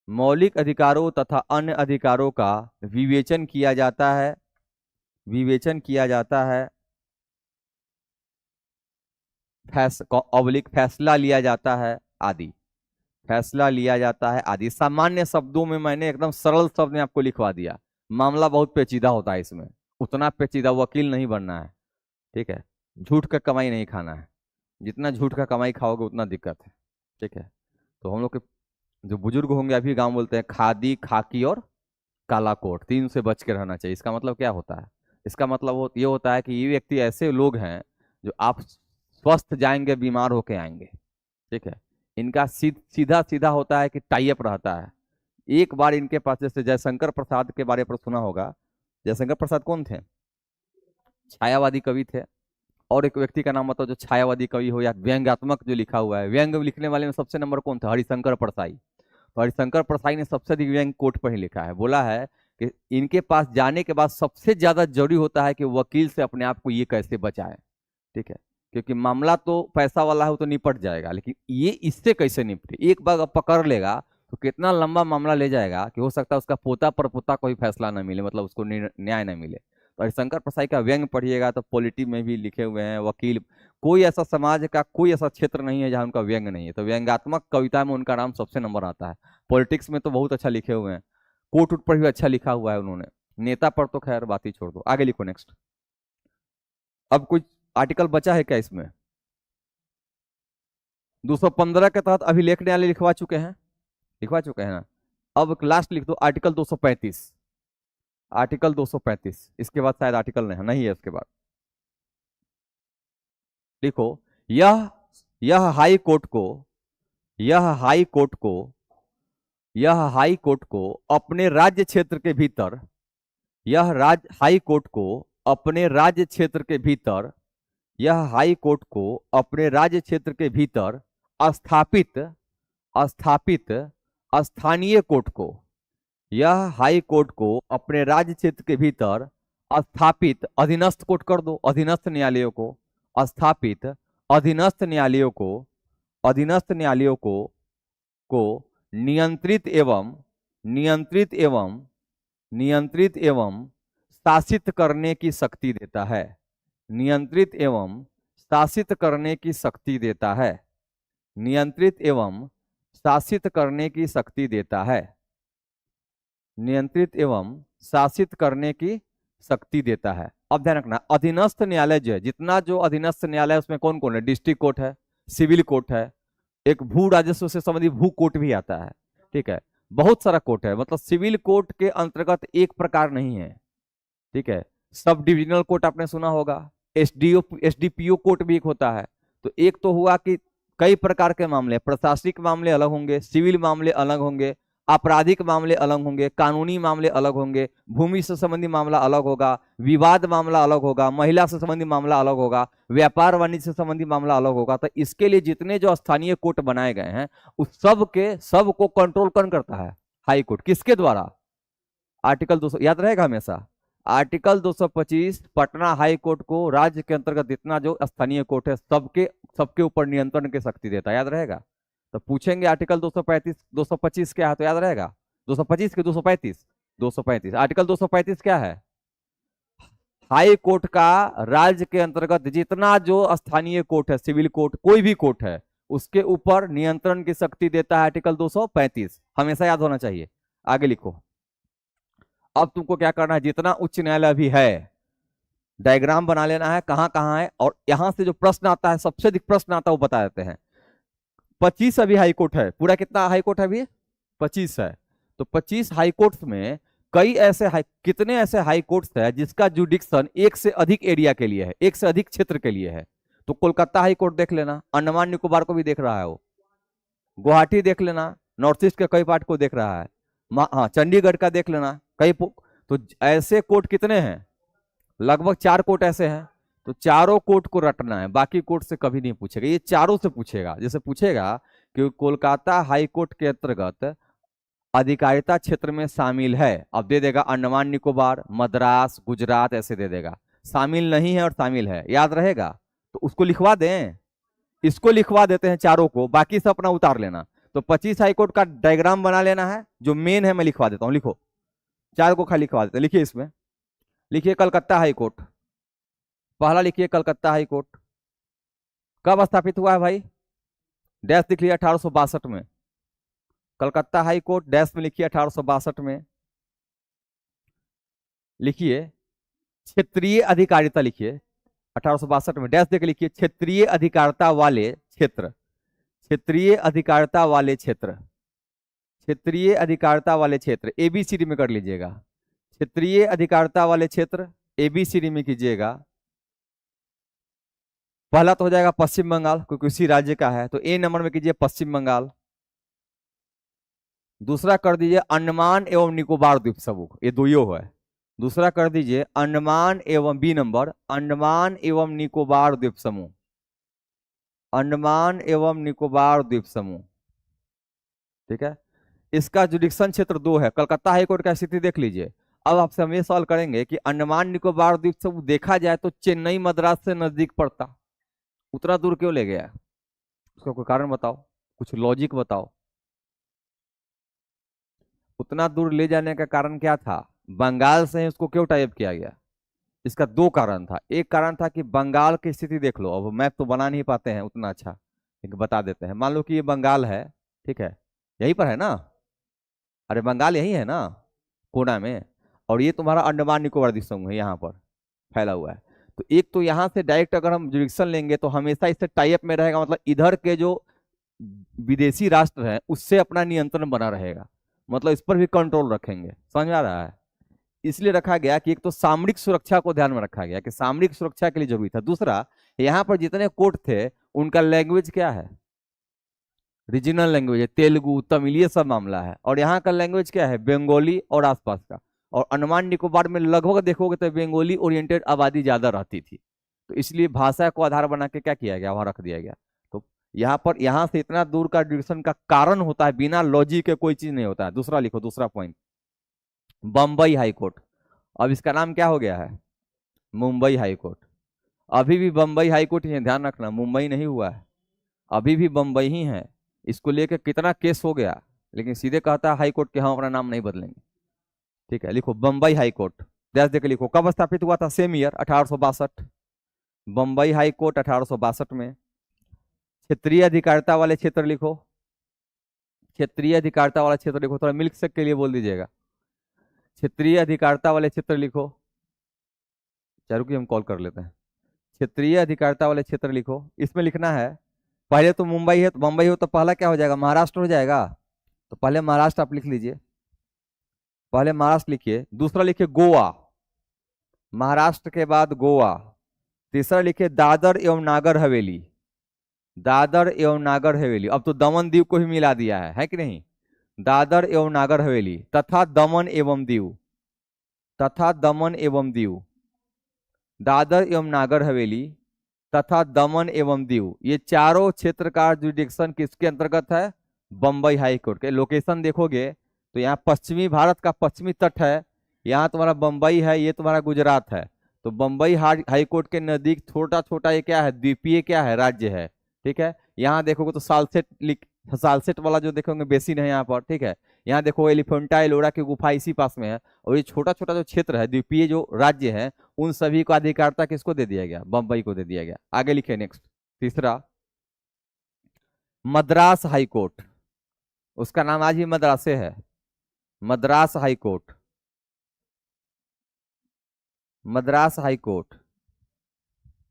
मौलिक अधिकारों तथा अन्य अधिकारों का विवेचन किया जाता है फैसला लिया जाता है आदि फैसला लिया जाता है आदि। सामान्य शब्दों में मैंने एकदम सरल शब्द में आपको लिखवा दिया। मामला बहुत पेचीदा होता है, इसमें उतना पेचीदा वकील नहीं बनना है, ठीक है। झूठ का कमाई नहीं खाना है, जितना झूठ का कमाई खाओगे उतना दिक्कत है, ठीक है। तो हम लोग के जो बुजुर्ग होंगे अभी गांव बोलते हैं खादी, खाकी और काला कोट, तीन से बच के रहना चाहिए। इसका मतलब क्या होता है? इसका मतलब ये होता है कि ये व्यक्ति ऐसे लोग हैं जो आप स्वस्थ जाएंगे बीमार होके आएंगे, ठीक है। इनका सीधा सीधा होता है कि टाई अप रहता है। एक बार इनके पास, जैसे जयशंकर प्रसाद के बारे में सुना होगा। जयशंकर प्रसाद कौन थे? छायावादी कवि थे। और एक व्यक्ति का नाम बताओ जो छायावादी कवि हो या व्यंग्यात्मक जो लिखा हुआ है। व्यंग लिखने वाले में सबसे नंबर कौन था? हरिशंकर परसाई। तो हरिशंकर परसाई ने सबसे अधिक व्यंग कोट पर ही लिखा है। बोला है कि इनके पास जाने के बाद सबसे ज्यादा जरूरी होता है कि वकील से अपने आप को ये कैसे बचाए, ठीक है। क्योंकि मामला तो पैसा वाला है, वो तो निपट जाएगा, लेकिन ये इससे कैसे निपटे। एक बार पकड़ लेगा तो कितना लंबा मामला ले जाएगा कि हो सकता है उसका पोता पर पोता कोई फैसला ना मिले, मतलब उसको न्याय ना मिले। तो हरिशंकर प्रसाई का व्यंग पढ़िएगा तो पॉलिटी में भी लिखे हुए हैं। वकील, कोई ऐसा समाज का कोई ऐसा क्षेत्र नहीं है जहाँ उनका व्यंग नहीं है। तो व्यंग्यात्मक कविता में उनका नाम सबसे नंबर आता है। पॉलिटिक्स में तो बहुत अच्छा लिखे हुए हैं, कोर्ट उट पर भी अच्छा लिखा हुआ है उन्होंने। नेता पर तो खैर बात ही छोड़ दो, आगे लिखो नेक्स्ट। अब कुछ आर्टिकल बचा है क्या इसमें? 215 के तहत अभिलेख न्यायालय लिखवा चुके हैं ना। अब लास्ट लिख दो आर्टिकल 235। आर्टिकल 235, इसके बाद शायद आर्टिकल नहीं है उसके बाद। लिखो, यह हाई कोर्ट को अपने राज्य क्षेत्र के भीतर हाई कोर्ट को अपने राज्य क्षेत्र के भीतर स्थापित स्थानीय कोर्ट को हाई कोर्ट को अपने राज्य क्षेत्र के भीतर स्थापित अधीनस्थ कोर्ट कर दो। अधीनस्थ न्यायालयों को स्थापित अधीनस्थ न्यायालयों को नियंत्रित एवं शासित करने की शक्ति देता है। नियंत्रित एवं शासित करने की शक्ति देता है। नियंत्रित एवं शासित करने की शक्ति देता है। नियंत्रित एवं शासित करने की शक्ति देता है। अब ध्यान रखना, अधीनस्थ न्यायालय जो है, जितना जो अधीनस्थ न्यायालय उसमें कौन कौन है? डिस्ट्रिक्ट कोर्ट है, सिविल कोर्ट है, एक भू राजस्व से संबंधित भू कोर्ट भी आता है, ठीक है। बहुत सारा कोर्ट है, मतलब सिविल कोर्ट के अंतर्गत एक प्रकार नहीं है, ठीक है। सब डिविजनल कोर्ट आपने सुना होगा, एसडीपीओ कोर्ट भी एक होता है। तो एक तो हुआ कि कई प्रकार के मामले, प्रशासनिक मामले अलग होंगे, सिविल मामले अलग होंगे, आपराधिक मामले अलग होंगे, कानूनी मामले अलग होंगे, भूमि से संबंधी मामला अलग होगा, विवाद मामला अलग होगा, महिला से संबंधी मामला अलग होगा, व्यापार वाणिज्य से संबंधी मामला अलग होगा। तो इसके लिए जितने जो स्थानीय कोर्ट बनाए गए हैं उस सब को कंट्रोल कौन करता है? High court. किसके द्वारा? आर्टिकल 200 याद रहेगा हमेशा। आर्टिकल 225 पटना हाई कोर्ट को राज्य के अंतर्गत जितना जो स्थानीय कोर्ट है सबके ऊपर नियंत्रण की शक्ति देता है, याद रहेगा। तो पूछेंगे आर्टिकल 225 क्या है, तो याद रहेगा 225 के 235 आर्टिकल 235 क्या है? हाई कोर्ट का राज्य के अंतर्गत जितना जो स्थानीय कोर्ट है, सिविल कोर्ट कोई भी कोर्ट है, उसके ऊपर नियंत्रण की शक्ति देता है आर्टिकल 235। हमेशा याद होना चाहिए। आगे लिखो। अब तुमको क्या करना है, जितना उच्च न्यायालय भी है डायग्राम बना लेना है कहां कहां है, और यहां से जो प्रश्न आता है, सबसे अधिक प्रश्न आता है वो बता देते हैं। 25 अभी हाई कोर्ट है, पूरा कितना हाई कोर्ट है अभी? 25 है। तो 25 हाई कोर्ट्स में कितने ऐसे हाई कोर्ट्स है जिसका जुडिक्शन एक से अधिक एरिया के लिए है, एक से अधिक क्षेत्र के लिए है। तो कोलकाता हाई कोर्ट देख लेना, अंडमान निकोबार को भी देख रहा है वो, गुवाहाटी देख लेना, नॉर्थ ईस्ट के कई पार्ट को देख रहा है, हाँ चंडीगढ़ का देख लेना तो ऐसे कोर्ट कितने हैं, लगभग 4 कोर्ट ऐसे हैं। तो चारों कोर्ट को रटना है, बाकी कोर्ट से कभी नहीं पूछेगा, ये चारों से पूछेगा। जैसे पूछेगा कि कोलकाता हाई कोर्ट के अंतर्गत अधिकारिता क्षेत्र में शामिल है, अब दे देगा अंडमान निकोबार, मद्रास, गुजरात, ऐसे दे देगा। शामिल नहीं है और शामिल है, याद रहेगा। तो उसको लिखवा दें, इसको लिखवा देते हैं चारों को, बाकी सब अपना उतार लेना। तो 25 हाईकोर्ट का डायग्राम बना लेना है, जो मेन है मैं लिखवा देता हूं, लिखो। चार को खाली लिखवा देते हैं, लिखिए इसमें, लिखिए कलकत्ता हाईकोर्ट। पहला लिखिए कलकत्ता हाईकोर्ट कब स्थापित हुआ है भाई, डैश लिख लिया 1862 में। कलकत्ता हाईकोर्ट डैश में लिखिए 1862 में। लिखिए क्षेत्रीय अधिकारिता, लिखिए 1862 में डैश देकर लिखिए क्षेत्रीय अधिकारिता वाले क्षेत्र, क्षेत्रीय अधिकारिता वाले क्षेत्र, क्षेत्रीय अधिकारिता वाले क्षेत्र, एबीसीडी में कर लीजिएगा। क्षेत्रीय अधिकारिता वाले क्षेत्र एबीसीडी में कीजिएगा। पहला तो हो जाएगा पश्चिम बंगाल, क्योंकि उसी राज्य का है, तो ए नंबर में कीजिए पश्चिम बंगाल। दूसरा कर दीजिए अंडमान एवं निकोबार द्वीप समूह, ये दो ही है। दूसरा कर दीजिए अंडमान एवं बी नंबर अंडमान एवं निकोबार द्वीप समूह, अंडमान एवं निकोबार द्वीप समूह, ठीक है। इसका जुडिक्शन क्षेत्र 2 है। कलकत्ता हाईकोर्ट का स्थिति देख लीजिए। अब आपसे हम ये सवाल करेंगे कि अंडमान निकोबार द्वीप समूह देखा जाए तो चेन्नई मद्रास से नजदीक पड़ता, उतना दूर क्यों ले गया, उसका कोई कारण बताओ, कुछ लॉजिक बताओ। उतना दूर ले जाने का कारण क्या था, बंगाल से उसको क्यों टाइप किया गया। इसका 2 कारण था। एक कारण था कि बंगाल की स्थिति देख लो, अब मैप तो बना नहीं पाते हैं उतना अच्छा, लेकिन बता देते हैं। मान लो कि ये बंगाल है, ठीक है, यहीं पर है ना, अरे बंगाल यही है ना कोना में, और ये तुम्हारा अंडमान निकोबार द्वीप समूह है यहाँ पर फैला हुआ है। तो एक तो यहाँ से डायरेक्ट अगर हम जुरिक्शन लेंगे तो हमेशा इससे टाइप में रहेगा, मतलब इधर के जो विदेशी राष्ट्र हैं उससे अपना नियंत्रण बना रहेगा, मतलब इस पर भी कंट्रोल रखेंगे, समझ में आ रहा है। इसलिए रखा गया कि एक तो सामरिक सुरक्षा को ध्यान में रखा गया कि सामरिक सुरक्षा के लिए जरूरी था। दूसरा, यहाँ पर जितने कोर्ट थे उनका लैंग्वेज क्या है, रीजनल लैंग्वेज है, तेलुगु, तमिल, ये सब मामला है। और यहाँ का लैंग्वेज क्या है, बंगाली और आसपास का। और अंडमान निकोबार में लगभग देखोगे तो बंगाली ओरिएंटेड आबादी ज्यादा रहती थी, तो इसलिए भाषा को आधार बना के क्या किया गया, वहां रख दिया गया। तो यहाँ पर, यहाँ से इतना दूर का डिविजन का कारण होता है, बिना लॉजिक के कोई चीज नहीं होता है। दूसरा लिखो, दूसरा पॉइंट, बम्बई हाईकोर्ट। अब इसका नाम क्या हो गया है, मुंबई हाईकोर्ट। अभी भी बम्बई हाईकोर्ट ही है, ध्यान रखना, मुंबई नहीं हुआ है, अभी भी बम्बई ही है। इसको लेकर कितना केस हो गया, लेकिन सीधे कहता है हाईकोर्ट के हम अपना नाम नहीं बदलेंगे, ठीक है। लिखो बम्बई हाईकोर्ट, ध्यान देकर लिखो। कब स्थापित हुआ था, सेम ईयर 1862। बम्बई हाईकोर्ट 1862 में। क्षेत्रीय अधिकारिता वाले क्षेत्र लिखो, क्षेत्रीय अधिकारिता वाला क्षेत्र लिखो, थोड़ा मिल्क शेक के लिए बोल दीजिएगा। क्षेत्रीय अधिकारिता वाले क्षेत्र लिखो, चारों की हम कॉल कर लेते हैं। क्षेत्रीय अधिकारिता वाले क्षेत्र लिखो, इसमें लिखना है, पहले तो मुंबई है, तो मुंबई हो तो पहला क्या हो जाएगा, महाराष्ट्र हो जाएगा। तो पहले महाराष्ट्र आप लिख लीजिए, पहले महाराष्ट्र लिखिए। दूसरा लिखिए गोवा, महाराष्ट्र के बाद गोवा। तीसरा लिखिए दादर एवं नागर हवेली, दादर एवं नागर हवेली। अब तो दमन दीव को भी मिला दिया है कि नहीं, दादर एवं नागर हवेली तथा दमन एवं दीव, तथा दमन एवं दीव, दादर एवं नागर हवेली तथा दमन एवं दीव, ये चारों क्षेत्र का जुडिक्शन किसके अंतर्गत है, बंबई हाई कोर्ट के। लोकेशन देखोगे तो यहाँ पश्चिमी भारत का पश्चिमी तट है, यहाँ तुम्हारा बंबई है, ये तुम्हारा गुजरात है। तो बंबई हाई कोर्ट के नजदीक छोटा छोटा ये क्या है, द्वीपीय क्या है, राज्य है, ठीक है। यहाँ देखोगे तो सालसेट वाला जो देखोगे बेसिन है यहाँ पर, ठीक है। यहाँ देखो एलिफेंटा एलोरा की गुफा इसी पास में है। और ये छोटा छोटा जो क्षेत्र है, द्वीपीय जो राज्य है, उन सभी को अधिकारिता किसको दे दिया गया, बंबई को दे दिया गया। आगे लिखे नेक्स्ट, तीसरा मद्रास हाई कोर्ट, उसका नाम आज भी मद्रासे है, Madras high court, Madras high court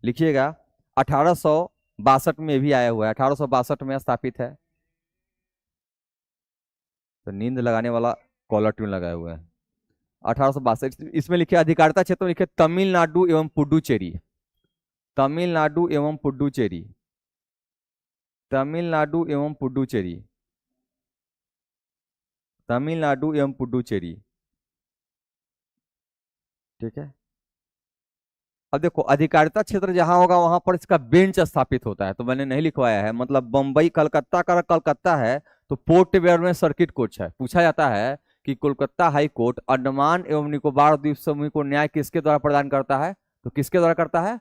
लिखिएगा। 1862 में भी आया हुआ है, 1862 में स्थापित है। तो नींद लगाने वाला कॉलर ट्यून लगाए हुए हैं। 1862, इसमें लिखे अधिकारिता क्षेत्र में लिखे तमिलनाडु एवं पुडुचेरी, तमिलनाडु एवं पुडुचेरी, तमिलनाडु एवं पुडुचेरी। तमिलनाडु एवं पुडुचेरी। ठीक है। अब देखो अधिकारिता क्षेत्र जहां होगा वहां पर इसका बेंच स्थापित होता है, तो मैंने नहीं लिखवाया है। मतलब बंबई कलकत्ता का कलकत्ता है तो पोर्ट ब्लेयर में सर्किट कोर्ट है। पूछा जाता है कि कोलकाता हाई कोर्ट अंडमान एवं निकोबार द्वीप समूह को न्याय किसके द्वारा प्रदान करता है, तो किसके द्वारा करता है,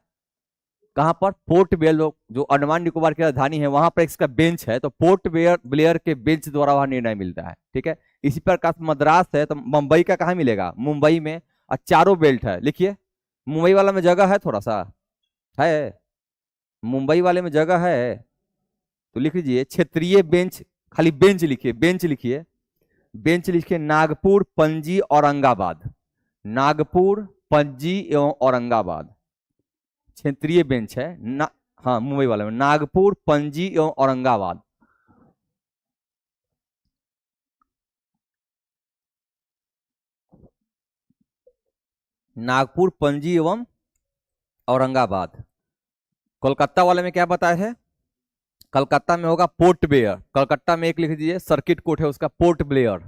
कहां पर, पोर्ट ब्लेयर, जो अंडमान निकोबार की राजधानी है वहां पर इसका बेंच है, तो पोर्ट ब्लेयर ब्लेयर के बेंच द्वारा वहां निर्णय मिलता है। ठीक है। इसी प्रकार मद्रास है तो मुंबई का कहाँ मिलेगा, मुंबई में। और चारों बेल्ट है, लिखिए मुंबई वाला में जगह है, थोड़ा सा है, मुंबई वाले में जगह है तो लिख लीजिए क्षेत्रीय बेंच, खाली बेंच लिखिए, बेंच लिखिए, बेंच लिखिए नागपुर, पणजी, औरंगाबाद। नागपुर, पणजी एवं औरंगाबाद क्षेत्रीय बेंच है ना। हाँ मुंबई वाले में नागपुर, पणजी एवं औरंगाबाद। नागपुर, पणजी एवं औरंगाबाद। कोलकाता वाले में क्या बताए थे, कलकत्ता में होगा पोर्ट ब्लेयर। कलकत्ता में एक लिख दीजिए सर्किट कोर्ट है उसका, पोर्ट ब्लेयर।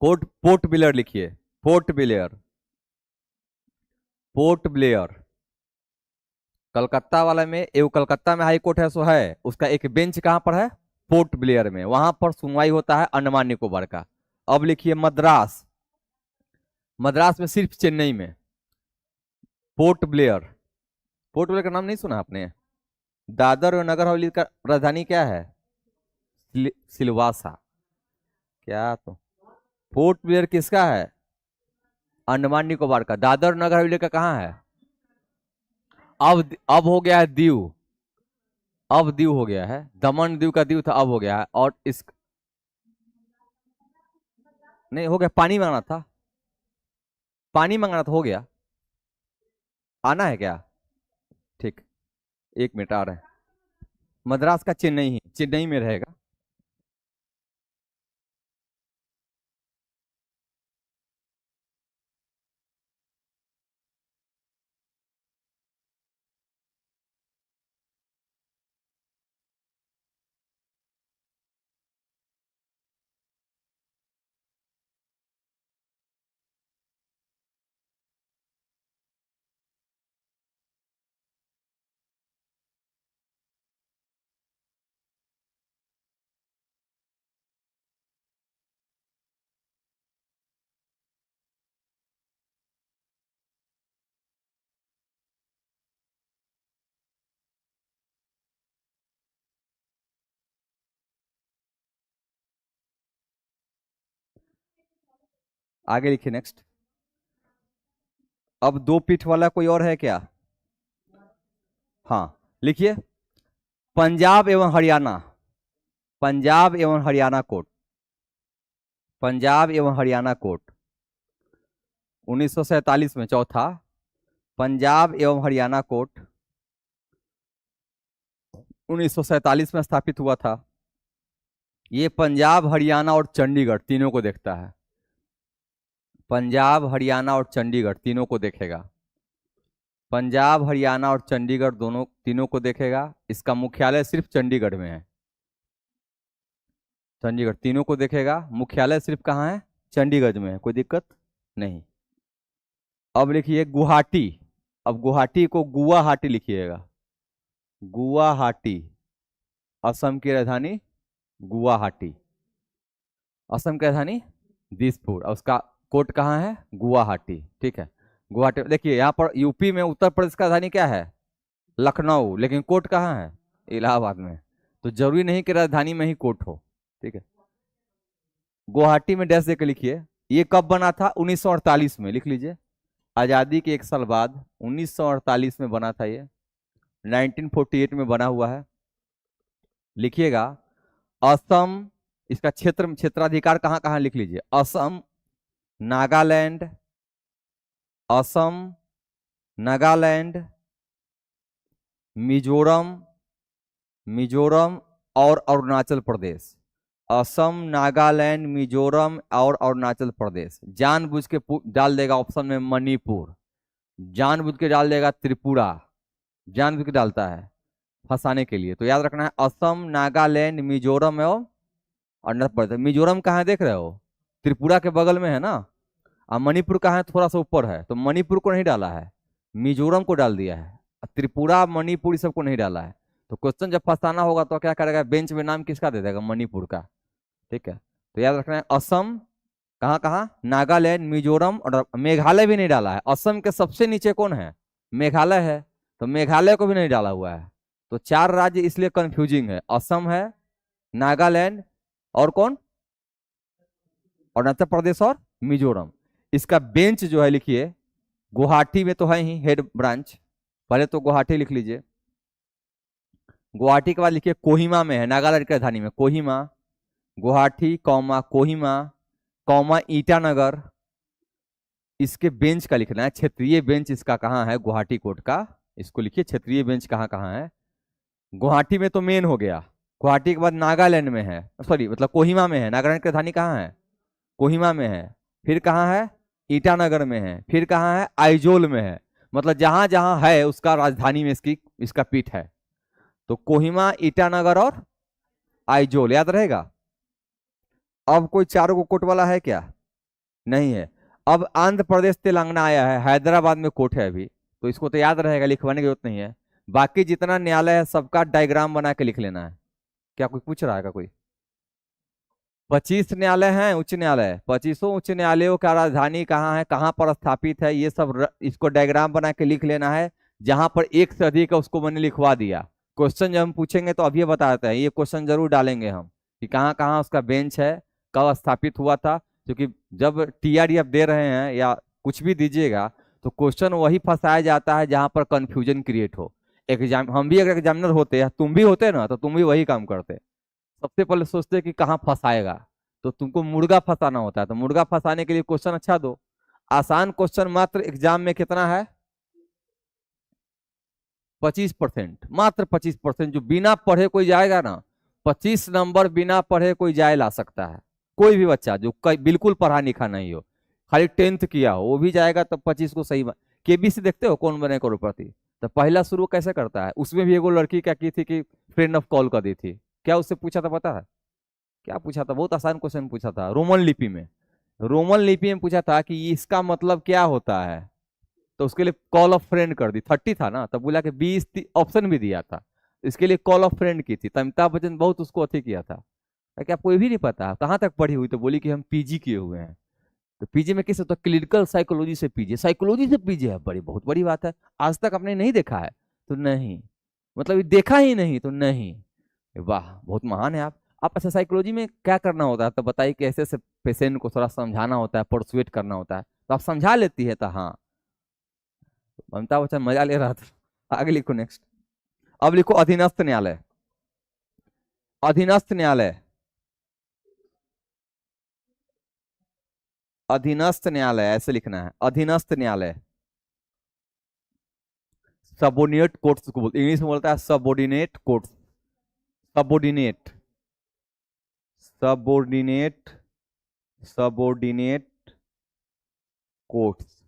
पोर्ट ब्लेयर लिखिए, port Blair, port Blair. Calcutta वाला में एवं कलकत्ता में हाई कोर्ट है सो है, उसका एक बेंच कहां पर है, पोर्ट ब्लेयर में, वहां पर सुनवाई होता है अंडमान निकोबार का। अब लिखिए मद्रास, मद्रास में सिर्फ चेन्नई में पोर्ट ब्लेयर। पोर्ट ब्लेयर का नाम नहीं सुना आपने, दादर और नगर हवेली का राजधानी क्या है, सिलवासा। क्या तो पोर्ट ब्लेयर किसका है, अंडमान निकोबार का। दादर नगर हवेली का कहाँ है, अब हो गया है दीव, अब दीव हो गया है, दमन दीव का दीव था अब हो गया है। और इस नहीं हो गया, पानी मांगना था, पानी मांगना था, हो गया। आना है क्या, ठीक, 1 मिनट आ रहे हैं। मद्रास का चेन्नई ही, चेन्नई में रहेगा। आगे लिखिए नेक्स्ट। अब 2 पीठ वाला कोई और है क्या, हाँ लिखिए पंजाब एवं हरियाणा, पंजाब एवं हरियाणा कोर्ट, पंजाब एवं हरियाणा कोर्ट 1947 में चौथा, पंजाब एवं हरियाणा कोर्ट 1947 में स्थापित हुआ था। ये पंजाब, हरियाणा और चंडीगढ़ तीनों को देखता है, पंजाब, हरियाणा और चंडीगढ़ तीनों को देखेगा, पंजाब, हरियाणा और चंडीगढ़ दोनों तीनों को देखेगा। इसका मुख्यालय सिर्फ चंडीगढ़ में है, चंडीगढ़ तीनों को देखेगा, मुख्यालय सिर्फ कहाँ है, चंडीगढ़ में है, कोई दिक्कत नहीं। अब लिखिए गुवाहाटी, अब गुवाहाटी को गुवाहाटी लिखिएगा, गुवाहाटी, असम की राजधानी गुवाहाटी, असम की राजधानी दिसपुर, और उसका कोर्ट कहाँ है, गुवाहाटी। ठीक है, गुवाहाटी। देखिए यहाँ पर यूपी में उत्तर प्रदेश का राजधानी क्या है, लखनऊ, लेकिन कोर्ट कहाँ है, इलाहाबाद में। तो जरूरी नहीं कि राजधानी में ही कोर्ट हो। ठीक है, गुवाहाटी में डैश देकर लिखिए। ये कब बना था, 1948 में, लिख लीजिए आजादी के 1 साल बाद 1948 में बना था ये, 1948 में बना हुआ है। लिखिएगा असम, इसका क्षेत्र, क्षेत्राधिकार कहाँ कहाँ लिख लीजिए, असम, नागालैंड, असम, नागालैंड, मिजोरम, मिजोरम और अरुणाचल प्रदेश, असम, नागालैंड, मिजोरम और अरुणाचल प्रदेश। जानबूझ के डाल देगा ऑप्शन में मणिपुर, जानबूझ के डाल देगा त्रिपुरा, जानबूझ के डालता है फंसाने के लिए। तो याद रखना है असम, नागालैंड, मिजोरम और अरुणाचल प्रदेश। मिजोरम कहाँ है देख रहे हो, त्रिपुरा के बगल में है ना। और मणिपुर कहाँ है, थोड़ा सा ऊपर है, तो मणिपुर को नहीं डाला है, मिजोरम को डाल दिया है। त्रिपुरा मणिपुर सबको नहीं डाला है। तो क्वेश्चन जब फंसाना होगा तो क्या करेगा, बेंच में नाम किसका दे देगा, मणिपुर का। ठीक है, तो याद रखना है असम, कहाँ कहाँ, नागालैंड, मिजोरम और मेघालय भी नहीं डाला है। असम के सबसे नीचे कौन है, मेघालय है, तो मेघालय को भी नहीं डाला हुआ है। तो 4 राज्य इसलिए कंफ्यूजिंग है, असम है, नागालैंड और कौन, अरुणाचल प्रदेश और मिजोरम। इसका बेंच जो है लिखिए, गुवाहाटी में तो है ही हेड ब्रांच, पहले तो गुवाहाटी लिख लीजिए। गुवाहाटी के बाद लिखिए कोहिमा में है, नागालैंड की राजधानी में कोहिमा, गुवाहाटी कौमा कोहिमा कौमा ईटानगर। इसके बेंच का लिखना है, क्षेत्रीय बेंच इसका कहाँ है, गुवाहाटी कोर्ट का। इसको लिखिए क्षेत्रीय बेंच कहाँ कहाँ है। गुवाहाटी में तो मेन हो गया, गुवाहाटी के बाद नागालैंड में है, सॉरी मतलब कोहिमा में है। नागालैंड की राजधानी कहाँ है, कोहिमा में है। फिर कहाँ है, ईटानगर में है। फिर कहाँ है, आइजोल में है। मतलब जहां जहां है उसका राजधानी में इसका पीठ है। तो कोहिमा, ईटानगर और आइजोल याद रहेगा। अब कोई चारों को कोर्ट वाला है क्या, नहीं है। अब आंध्र प्रदेश तेलंगाना आया है, हैदराबाद में कोर्ट है अभी, तो इसको तो याद रहेगा, लिखवाने की जरूरत नहीं है। बाकी जितना न्यायालय है सबका डायग्राम बना के लिख लेना है। क्या कोई पूछ रहा है क्या कोई। 25 न्यायालय हैं, उच्च न्यायालय, 25 उच्च न्यायालयों का राजधानी कहाँ है, कहाँ पर स्थापित है, ये सब इसको डायग्राम बना के लिख लेना है। जहां पर एक से अधिक है उसको मैंने लिखवा दिया। क्वेश्चन जब हम पूछेंगे तो अभी बता देते हैं, ये क्वेश्चन जरूर डालेंगे हम कि कहाँ कहाँ उसका बेंच है, कब स्थापित हुआ था। क्योंकि जब टीआरडी आप दे रहे हैं या कुछ भी दीजिएगा तो क्वेश्चन वही फंसाया जाता है जहां पर कंफ्यूजन क्रिएट हो। एग्जाम, हम भी अगर एग्जामिनर होते या तुम भी होते ना तो तुम भी वही काम करते। सबसे पहले सोचते कि कहाँ फंसाएगा, तो तुमको मुर्गा फंसाना होता है, तो मुर्गा फंसाने के लिए क्वेश्चन अच्छा दो। आसान क्वेश्चन मात्र एग्जाम में कितना है, 25%, मात्र 25%। जो बिना पढ़े कोई जाएगा ना, 25 नंबर बिना पढ़े कोई जाए ला सकता है। कोई भी बच्चा जो बिल्कुल पढ़ा लिखा नहीं हो, खाली 10th किया हो, वो भी जाएगा। तो 25 को सही। केबीसी देखते हो, कौन बने करोड़पति, तो पहला शुरू कैसे करता है, उसमें भी एगो लड़की क्या की थी कि फ्रेंड ऑफ कॉल कर दी थी। क्या उससे पूछा था पता है, क्या पूछा था, बहुत आसान क्वेश्चन पूछा था, रोमन लिपि में। रोमन लिपि में पूछा था कि इसका मतलब क्या होता है, तो उसके लिए कॉल ऑफ फ्रेंड कर दी। 30 था ना, तब बोला कि 20 ऑप्शन भी दिया था, इसके लिए कॉल ऑफ फ्रेंड की थी। तो अमिताभ बच्चन बहुत उसको अथी किया था, क्या कोई भी नहीं पता कहाँ तक पढ़ी हुई, तो बोली कि हम पीजी किए हुए हैं। तो पीजी में किस होता है, क्लिनिकल साइकोलॉजी से पीजी, साइकोलॉजी से पीजी है, बड़ी बहुत बड़ी बात है। आज तक आपने नहीं देखा है, तो नहीं, मतलब देखा ही नहीं तो नहीं। वाह बहुत महान है आप अच्छा साइकोलॉजी में क्या करना होता है, तो बताइए कैसे ऐसे पेशेंट को थोड़ा समझाना होता है, परसुएट करना होता है, तो आप समझा लेती है। तो हाँ, अमिताभ बच्चन मजा ले रहा था। आगे लिखो नेक्स्ट। अब लिखो अधीनस्थ न्यायालय। अधीनस्थ न्यायालय, अधीनस्थ न्यायालय ऐसे लिखना है, अधीनस्थ न्यायालय। सबोर्डिनेट कोर्ट्स को बोलते, इंग्लिश में बोलता है subordinate courts. Subordinate, subordinate, subordinate courts.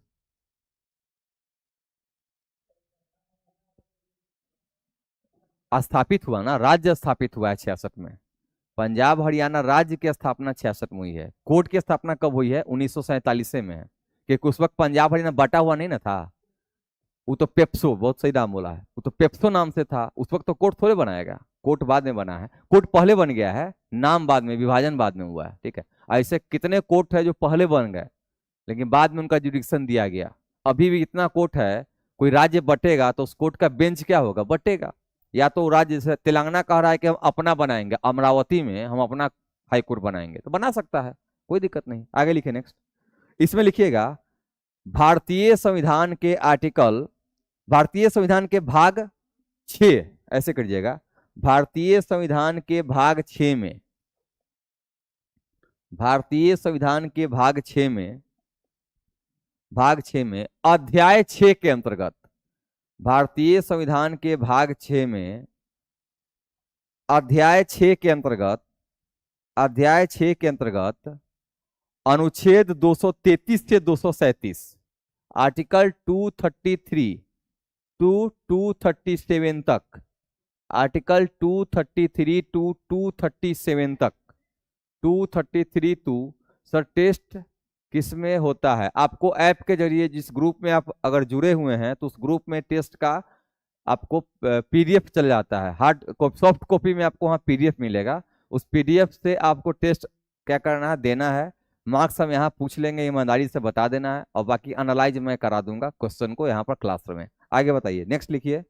स्थापित हुआ ना, राज्य स्थापित हुआ है 66 में। पंजाब हरियाणा राज्य की स्थापना 66 में हुई है। कोर्ट की स्थापना कब हुई है, 1947 में है। क्योंकि उस वक्त पंजाब हरियाणा बटा हुआ नहीं ना था। वो तो पेप्सो, बहुत सही नाम बोला है, वो तो पेप्सो नाम से था उस वक्त। तो कोर्ट थोड़े बनाएगा, कोर्ट बाद में बना है। कोर्ट पहले बन गया है, नाम बाद में, विभाजन बाद में हुआ है। ठीक है, ऐसे कितने कोर्ट है जो पहले बन गए लेकिन बाद में उनका जुडिक्शन दिया गया। अभी भी इतना कोर्ट है, कोई राज्य बटेगा तो उस कोर्ट का बेंच क्या होगा, बटेगा। या तो राज्य, जैसे तेलंगाना कह रहा है कि हम अपना बनाएंगे, अमरावती में हम अपना हाई कोर्ट बनाएंगे, तो बना सकता है, कोई दिक्कत नहीं। आगे लिखिए नेक्स्ट। इसमें लिखिएगा भारतीय संविधान के आर्टिकल, भारतीय संविधान के भाग 6, ऐसे करिएगा, भारतीय संविधान के भाग 6 में, भारतीय संविधान के भाग 6 में, भाग 6 में अध्याय 6 के अंतर्गत, भारतीय संविधान के भाग 6 में अध्याय 6 के अंतर्गत, अध्याय 6 के अंतर्गत अनुच्छेद 233 से 237, आर्टिकल 233 टू 237 तक, आर्टिकल 233 टू 237 तक 233 सर टेस्ट किसमें होता है? आपको ऐप के जरिए जिस ग्रुप में आप अगर जुड़े हुए हैं तो उस ग्रुप में टेस्ट का आपको पीडीएफ चल जाता है। हार्ड सॉफ्ट कॉपी में आपको वहाँ पीडीएफ मिलेगा। उस पीडीएफ से आपको टेस्ट क्या करना है, देना है। मार्क्स हम यहाँ पूछ लेंगे, ईमानदारी से बता देना है, और बाकी एनालाइज मैं करा दूंगा क्वेश्चन को यहाँ पर क्लास में। आगे बताइए, नेक्स्ट लिखिए।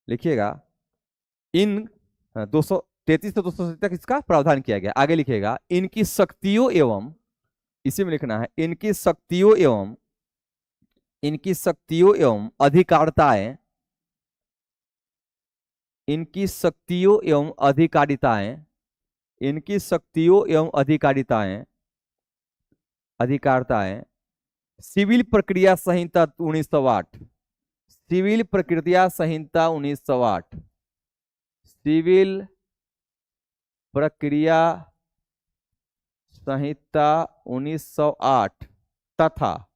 लिखिएगा इन 233 से 237 तक इसका प्रावधान किया गया। आगे लिखिएगा इनकी शक्तियों एवं, इसी में लिखना है, इनकी शक्तियों एवं अधिकारिताएं, इनकी शक्तियों एवं अधिकारिताएं, इनकी शक्तियों एवं अधिकारिताएं सिविल प्रक्रिया संहिता 1908, सिविल प्रक्रिया संहिता 1908, सिविल प्रक्रिया संहिता 1908 तथा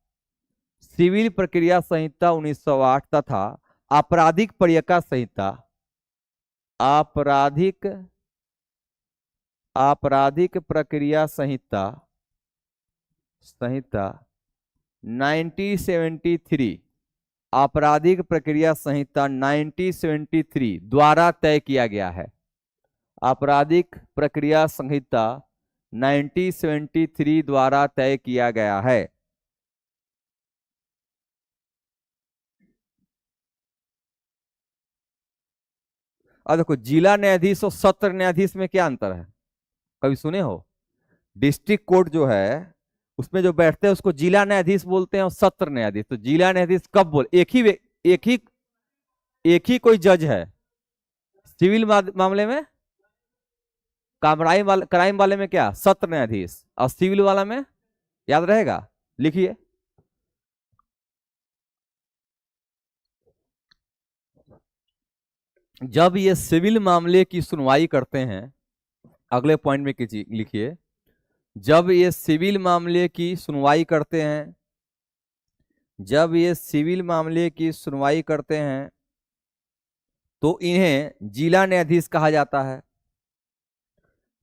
सिविल प्रक्रिया संहिता 1908 तथा आपराधिक प्रक्रिया संहिता, आपराधिक प्रक्रिया संहिता 1973, आपराधिक प्रक्रिया संहिता 1973 द्वारा तय किया गया है। आपराधिक प्रक्रिया संहिता 1973 द्वारा तय किया गया है। अब देखो, जिला न्यायाधीश और सत्र न्यायाधीश में क्या अंतर है, कभी सुने हो? डिस्ट्रिक्ट कोर्ट जो है उसमें जो बैठते हैं उसको जिला न्यायाधीश बोलते हैं, और सत्र न्यायाधीश। तो जिला न्यायाधीश कब बोल, एक ही कोई जज है। सिविल मामले में, क्राइम वाले में क्या, सत्र न्यायाधीश, और सिविल वाला में, याद रहेगा, लिखिए। जब ये सिविल मामले की सुनवाई करते हैं, अगले पॉइंट में लिखिए, जब ये सिविल मामले की सुनवाई करते हैं, जब ये सिविल मामले की सुनवाई करते हैं तो इन्हें जिला न्यायाधीश कहा जाता है।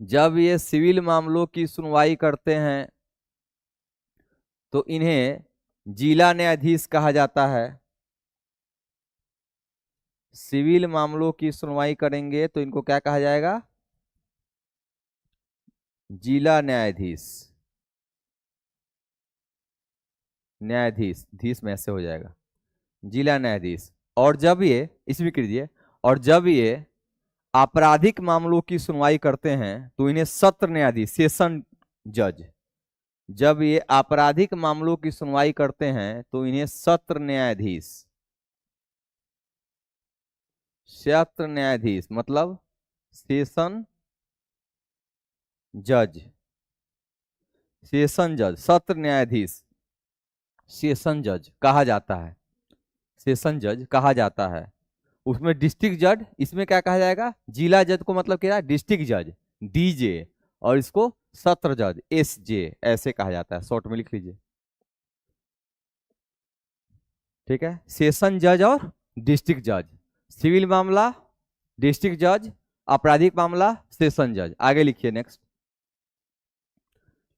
जब ये सिविल मामलों की सुनवाई करते हैं तो इन्हें जिला न्यायाधीश कहा जाता है। सिविल मामलों की सुनवाई करेंगे तो इनको क्या कहा जाएगा, जिला न्यायाधीश। न्यायाधीश धीश में ऐसे हो जाएगा, जिला न्यायाधीश। और जब ये, इसमें कीजिए, और जब ये आपराधिक मामलों की सुनवाई करते हैं तो इन्हें सत्र न्यायाधीश, सेशन जज। जब ये आपराधिक मामलों की सुनवाई करते हैं तो इन्हें सत्र न्यायाधीश, सत्र न्यायाधीश मतलब सेशन जज, सेशन जज, सत्र न्यायाधीश सेशन जज कहा जाता है, सेशन जज कहा जाता है। उसमें डिस्ट्रिक्ट जज, इसमें क्या कहा जाएगा, जिला जज को मतलब क्या है, डिस्ट्रिक्ट जज डीजे, और इसको सत्र जज एसजे ऐसे कहा जाता है, शॉर्ट में लिख लीजिए, ठीक है। सेशन जज और डिस्ट्रिक्ट जज, सिविल मामला डिस्ट्रिक्ट जज, आपराधिक मामला सेशन जज। आगे लिखिए, नेक्स्ट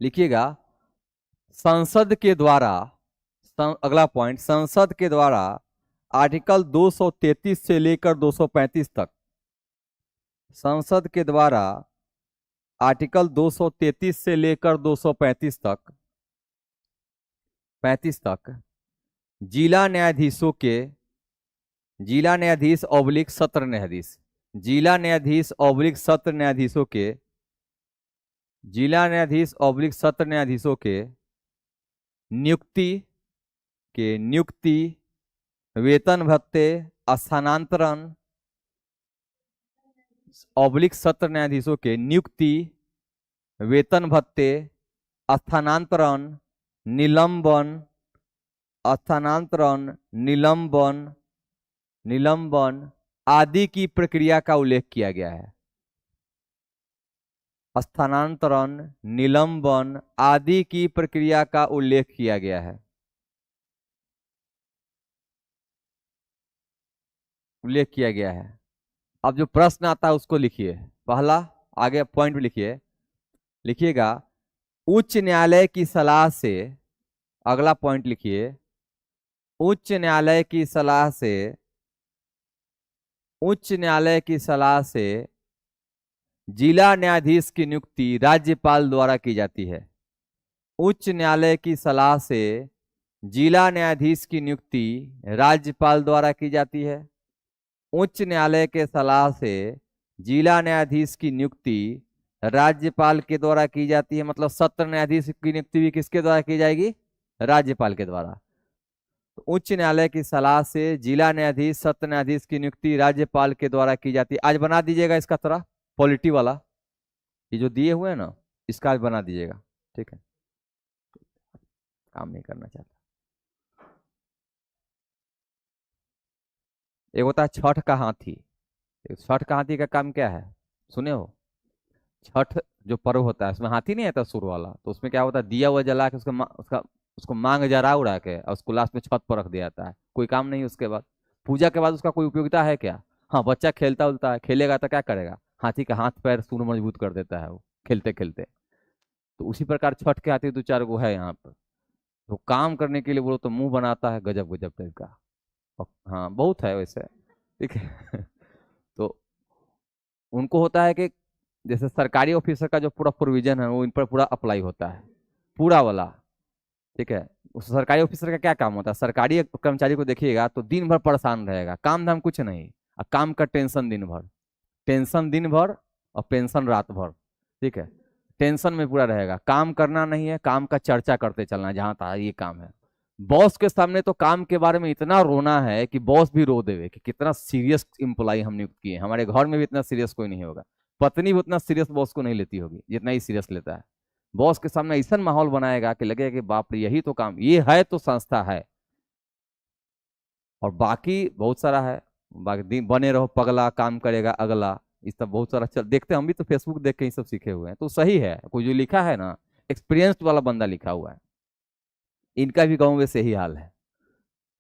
लिखिएगा संसद के द्वारा, अगला पॉइंट, संसद के द्वारा आर्टिकल 233 से लेकर 235 तक, संसद के द्वारा आर्टिकल 233 से लेकर 235 तक, 35 तक जिला न्यायाधीशों के, जिला न्यायाधीश ऑब्लिक सत्र न्यायाधीश, जिला न्यायाधीश ऑब्लिक सत्र न्यायाधीशों के, जिला न्यायाधीश ऑब्लिक सत्र न्यायाधीशों के नियुक्ति, वेतन भत्ते, स्थानांतरण, ऑब्लिक सत्र न्यायाधीशों के नियुक्ति, वेतन भत्ते, स्थानांतरण, निलंबन, स्थानांतरण, निलंबन आदि की प्रक्रिया का उल्लेख किया गया है। स्थानांतरण, निलंबन आदि की प्रक्रिया का उल्लेख किया गया है, उल्लेख किया गया है। अब जो प्रश्न आता है उसको लिखिए। पहला आगे पॉइंट भी लिखिए, लिखिएगा उच्च न्यायालय की सलाह से, अगला पॉइंट लिखिए, उच्च न्यायालय की सलाह से, उच्च न्यायालय की सलाह से जिला न्यायाधीश की नियुक्ति राज्यपाल द्वारा की जाती है। उच्च न्यायालय की सलाह से जिला न्यायाधीश की नियुक्ति राज्यपाल द्वारा की जाती है। उच्च न्यायालय के सलाह से जिला न्यायाधीश की नियुक्ति राज्यपाल के द्वारा की जाती है, मतलब सत्र न्यायाधीश की नियुक्ति भी किसके द्वारा की जाएगी? राज्यपाल के द्वारा। तो उच्च न्यायालय की सलाह से जिला न्यायाधीश, सत्र न्यायाधीश की नियुक्ति राज्यपाल के द्वारा की जाती है। आज बना दीजिएगा इसका थोड़ा पॉलिटी वाला, ये जो दिए हुए हैं ना, इसका आज बना दीजिएगा, ठीक है? काम नहीं करना चाहता। एक होता है छठ का हाथी। छठ का हाथी का काम क्या है, सुने हो? छठ जो पर्व होता है उसमें हाथी नहीं आता सुर वाला, तो उसमें क्या होता है, दिया हुआ जला के उसको मांग जरा उड़ा के और उसको लास्ट में छत पर रख दिया जाता है। कोई काम नहीं उसके बाद, पूजा के बाद उसका कोई उपयोगिता है क्या? हाँ, बच्चा खेलता उलता है, खेलेगा तो क्या करेगा, हाथी का हाथ पैर सूर मजबूत कर देता है वो खेलते खेलते। तो उसी प्रकार छठ के हाथी दो चार गो है यहाँ पर। तो काम करने के लिए बोलो तो मुंह बनाता है गजब गजब टाइप का। हाँ बहुत है वैसे, ठीक है। तो उनको होता है कि जैसे सरकारी ऑफिसर का जो पूरा प्रोविजन है वो इन पर पूरा अप्लाई होता है, पूरा वाला, ठीक है। उस सरकारी ऑफिसर का क्या काम होता है, सरकारी कर्मचारी को देखिएगा तो दिन भर परेशान रहेगा, काम धाम कुछ नहीं, और काम का टेंशन दिन भर, टेंशन दिन भर और पेंशन रात भर, ठीक है। टेंशन में पूरा रहेगा, काम करना नहीं है, काम का चर्चा करते चलना है, जहां तक ये काम है। बॉस के सामने तो काम के बारे में इतना रोना है कि बॉस भी रो देवे कि कितना सीरियस एम्प्लॉय हम नियुक्त किए, हमारे घर में भी इतना सीरियस कोई नहीं होगा। पत्नी भी उतना सीरियस बॉस को नहीं लेती होगी जितना ही सीरियस लेता है। बॉस के सामने ऐसा माहौल बनाएगा कि लगेगा कि बाप रे यही तो काम, ये है तो संस्था है। और बाकी बहुत सारा है, बाकी दिन बने रहो पगला काम करेगा अगला, इस सब बहुत सारा चल देखते हैं, हम भी तो फेसबुक देख के ही सब सीखे हुए हैं। तो सही है, कोई जो लिखा है ना, एक्सपीरियंस्ड वाला बंदा लिखा हुआ है। इनका भी गाँव में से ही हाल है,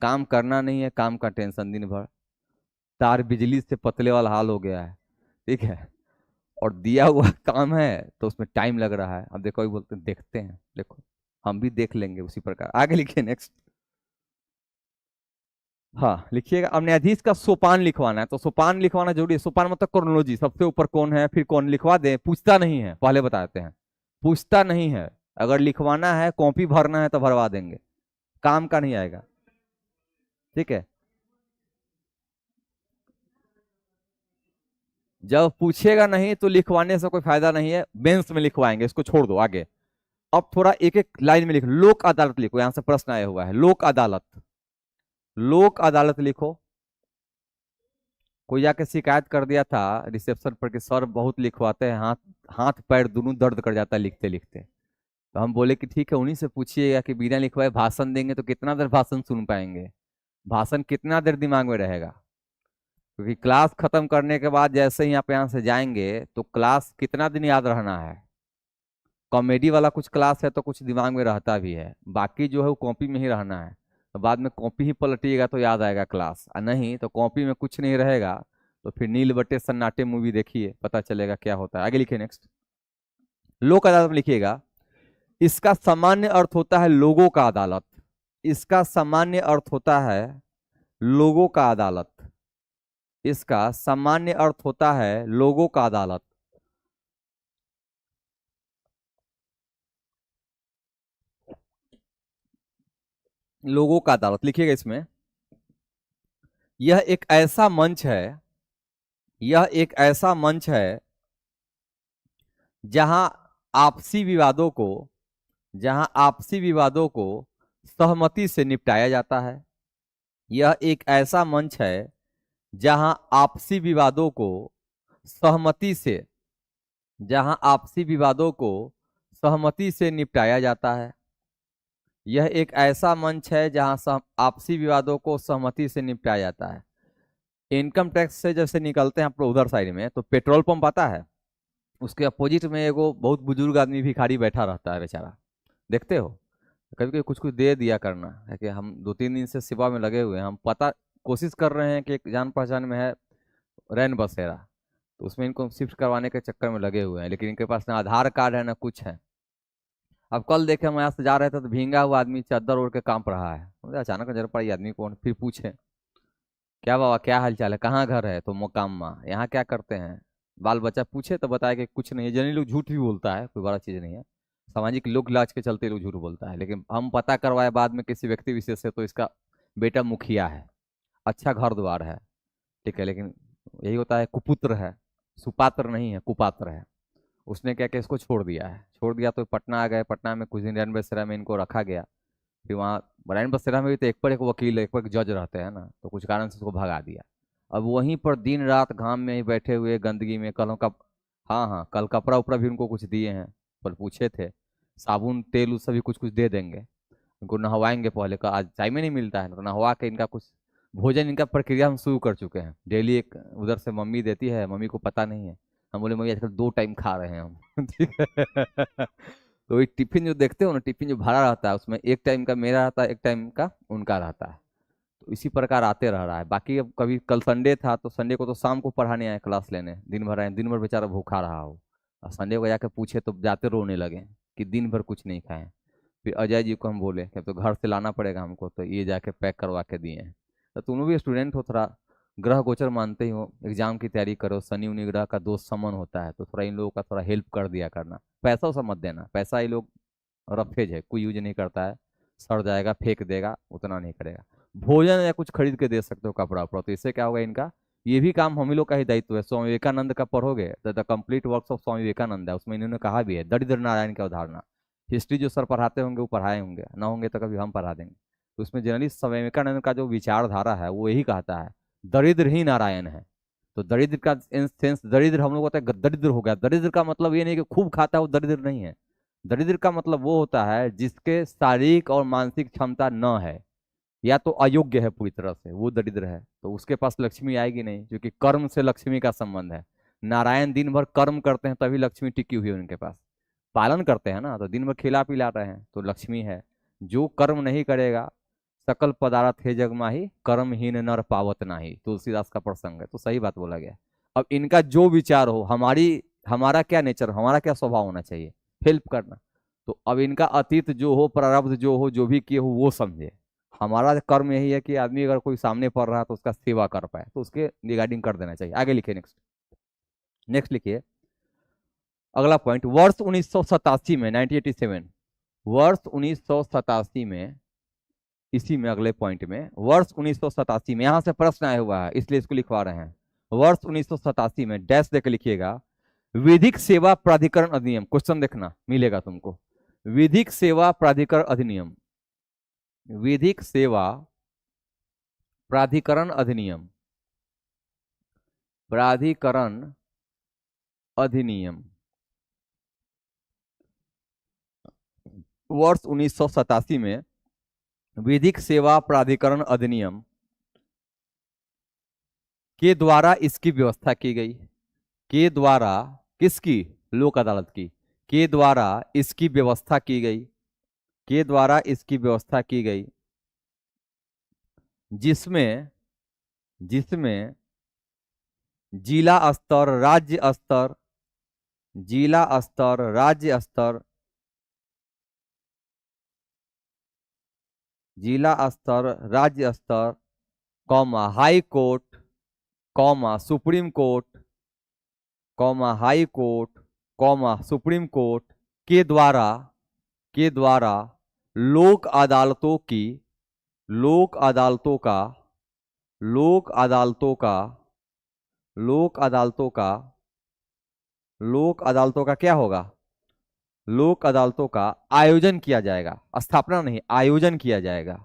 काम करना नहीं है, काम का टेंशन दिन भर, तार बिजली से पतले वाला हाल हो गया है, ठीक है। और दिया हुआ काम है तो उसमें टाइम लग रहा है। अब देखो ये बोलते हैं देखते हैं, देखो हम भी देख लेंगे उसी प्रकार। आगे लिखिए नेक्स्ट। हाँ लिखिएगा, अब न्यायाधीश का सोपान लिखवाना है, तो सोपान लिखवाना जरूरी है। सोपान मतलब क्रोनोलॉजी, सबसे ऊपर कौन है फिर कौन, लिखवा दे, पूछता नहीं है, पहले बताते हैं, पूछता नहीं है। अगर लिखवाना है, कॉपी भरना है तो भरवा देंगे, काम का नहीं आएगा, ठीक है। जब पूछेगा नहीं तो लिखवाने से कोई फायदा नहीं है, बेंच में लिखवाएंगे, इसको छोड़ दो आगे। अब थोड़ा एक एक लाइन में लिखो, लोक अदालत लिखो, यहां से प्रश्न आया हुआ है, लोक अदालत, लोक अदालत लिखो। कोई जाके शिकायत कर दिया था रिसेप्शन पर कि सर बहुत लिखवाते हैं, हाथ हाथ पैर दोनों दर्द कर जाता है लिखते लिखते। तो हम बोले कि ठीक है, उन्हीं से पूछिएगा कि बिना लिखवाए भाषण देंगे तो कितना देर भाषण सुन पाएंगे, भाषण कितना देर दिमाग में रहेगा। क्योंकि क्लास खत्म करने के बाद जैसे ही आप यहाँ से जाएंगे तो क्लास कितना दिन याद रहना है। कॉमेडी वाला कुछ क्लास है तो कुछ दिमाग में रहता भी है, बाकी जो है वो कॉपी में ही रहना है। तो बाद में कॉपी ही पलटिएगा तो याद आएगा क्लास, और नहीं तो कॉपी में कुछ नहीं रहेगा। तो फिर नील बट्टे सन्नाटे मूवी देखिए, पता चलेगा क्या होता है। आगे लिखिए नेक्स्ट। लोक अदालत में लिखिएगा, इसका सामान्य अर्थ होता है लोगों का अदालत, इसका सामान्य अर्थ होता है लोगों का अदालत, इसका सामान्य अर्थ होता है लोगों का अदालत। लोगों का अदालत लिखिएगा इसमें, यह एक ऐसा मंच है, यह एक ऐसा मंच है जहां आपसी विवादों को, जहां आपसी विवादों को सहमति से निपटाया जाता है। यह एक ऐसा मंच है जहां आपसी विवादों को सहमति से, जहां आपसी विवादों को सहमति से निपटाया जाता है। यह एक ऐसा मंच है जहां आपसी विवादों को सहमति से निपटाया जाता है। इनकम टैक्स से जैसे निकलते हैं आप लोग उधर साइड में, तो पेट्रोल पंप आता है, उसके अपोजिट में एगो बहुत बुजुर्ग आदमी भिखारी बैठा रहता है बेचारा, देखते हो। कभी कभी कुछ कुछ दे दिया करना है, कि हम 2-3 दिन से सेवा में लगे हुए हैं, हम पता कोशिश कर रहे हैं कि एक जान पहचान में है रैन बसेरा, तो उसमें इनको शिफ्ट करवाने के चक्कर में लगे हुए हैं, लेकिन इनके पास ना आधार कार्ड है ना कुछ है। अब कल देखे हम यहाँ से जा रहे थे तो भींगा हुआ आदमी चादर ओढ़ के कांप रहा है, मुझे अचानक नजर पड़ी आदमी कौन, फिर पूछे क्या बाबा क्या हाल चाल है, कहाँ घर है, तो मोकामा, यहाँ क्या करते हैं, बाल बच्चा पूछे तो बताया कि कुछ नहीं है। जनरली लोग झूठ भी बोलता है, कोई बड़ा चीज़ नहीं है, सामाजिक लोग लाज के चलते लोग झूठ बोलता है, लेकिन हम पता करवाए बाद में किसी व्यक्ति विशेष से, तो इसका बेटा मुखिया है, अच्छा घर द्वार है, ठीक है, लेकिन यही होता है कुपुत्र है, सुपात्र नहीं है, कुपात्र है। उसने क्या कि इसको छोड़ दिया है, छोड़ दिया तो पटना आ गए, पटना में कुछ दिन रैन बसेरा में इनको रखा गया। फिर वहाँ रैन बसेरा में भी तो एक पर एक वकील एक पर एक जज रहते हैं ना, तो कुछ कारण से उसको भगा दिया। अब वहीं पर दिन रात घाम में ही बैठे हुए गंदगी में, कल का, हाँ हाँ, कल कपड़ा उपड़ा भी उनको कुछ दिए हैं, पर पूछे थे साबुन तेल उस सभी कुछ कुछ दे देंगे, उनको नहवाएंगे पहले का, आज टाइम ही नहीं मिलता है ना, तो नहवा के इनका कुछ भोजन, इनका प्रक्रिया हम शुरू कर चुके हैं। डेली एक उधर से मम्मी देती है, मम्मी को पता नहीं है, हम बोले मम्मी आजकल 2 टाइम खा रहे हैं हम ठीक है तो ये टिफिन जो देखते हो ना, टिफिन जो भरा रहता है उसमें एक टाइम का मेरा रहता है, एक टाइम का उनका रहता है, तो इसी प्रकार आते रह रहा है। बाकी अब कभी कल संडे था तो संडे को तो शाम को पढ़ाने आए, क्लास लेने, दिन भर आए, दिन भर बेचारा भूखा रहा हो, और संडे को जाकर पूछे तो जाते रोने लगे कि दिन भर कुछ नहीं खाए। फिर अजय जी को हम बोले कि अब तो घर से लाना पड़ेगा हमको, तो ये जाके पैक करवा के दिए हैं। तो तुम भी स्टूडेंट हो, थोड़ा ग्रह गोचर मानते ही हो, एग्जाम की तैयारी करो, शनि उनि ग्रह का दोस्त समन होता है, तो थोड़ा इन लोगों का थोड़ा हेल्प कर दिया करना। पैसा उसा मत देना, पैसा ये लोग रफेज है, कोई यूज नहीं करता है, सड़ जाएगा फेंक देगा, उतना नहीं करेगा। भोजन या कुछ खरीद के दे सकते हो, कपड़ा उपड़ा, तो इससे क्या होगा इनका, ये भी काम हम ही लोग का ही दायित्व है। स्वामी विवेकानंद का पढ़ोगे तो the complete works of Swami Vivekananda है, उसमें इन्होंने कहा भी है दरिद्र नारायण की अवधारणा। हिस्ट्री जो सर पढ़ाते होंगे वो पढ़ाए होंगे, ना होंगे तो कभी हम पढ़ा देंगे। तो उसमें जनरली स्वामी विवेकानंद का जो विचारधारा है वो यही कहता है दरिद्र ही नारायण है। तो दरिद्र का सेंस, दरिद्र हम लोग होता है दरिद्र हो गया, दरिद्र का मतलब ये नहीं कि खूब खाता है वो दरिद्र नहीं है। दरिद्र का मतलब वो होता है जिसके शारीरिक और मानसिक क्षमता न है, या तो अयोग्य है पूरी तरह से, वो दरिद्र है, तो उसके पास लक्ष्मी आएगी नहीं, क्योंकि कर्म से लक्ष्मी का संबंध है। नारायण दिन भर कर्म करते हैं तभी लक्ष्मी टिकी हुई है उनके पास, पालन करते हैं ना, तो दिन भर खिला पिला रहे हैं तो लक्ष्मी है। जो कर्म नहीं करेगा, सकल पदार्थ है जग माही, कर्महीन नर पावत नाही, तुलसीदास का प्रसंग है, तो सही बात बोला गया। अब इनका जो विचार हो, हमारा क्या नेचर, हमारा क्या स्वभाव होना चाहिए, हेल्प करना। तो अब इनका अतीत जो हो, प्रारब्ध जो हो, जो भी किए हो वो समझे। हमारा कर्म यही है कि आदमी अगर कोई सामने पड़ रहा है तो उसका सेवा कर पाए, तो उसके रिगार्डिंग कर देना चाहिए। आगे लिखिए, नेक्स्ट नेक्स्ट लिखिए, अगला पॉइंट, वर्ष 1987 में, 1987, वर्ष 1987 में, इसी में अगले पॉइंट में, वर्ष 1987 में, यहां से प्रश्न आया हुआ है इसलिए इसको लिखवा रहे हैं। वर्ष 1987 में डैश देकर लिखिएगा, विधिक सेवा प्राधिकरण अधिनियम, क्वेश्चन देखना मिलेगा तुमको, विधिक सेवा प्राधिकरण अधिनियम, विधिक सेवा प्राधिकरण अधिनियम, प्राधिकरण अधिनियम, वर्ष 1987 में विधिक सेवा प्राधिकरण अधिनियम के द्वारा इसकी व्यवस्था की गई, के द्वारा, किसकी, लोक अदालत की, के द्वारा इसकी व्यवस्था की गई, के द्वारा इसकी व्यवस्था की गई, जिसमें जिसमें जिला स्तर, राज्य स्तर, जिला स्तर, राज्य स्तर, जिला स्तर, राज्य स्तर, comma high court, comma supreme court, comma high court, comma supreme court के द्वारा लोक अदालतों की, लोक अदालतों का, लोक अदालतों का, लोक अदालतों का, लोक अदालतों का क्या होगा, लोक अदालतों का आयोजन किया जाएगा, स्थापना नहीं, आयोजन किया जाएगा,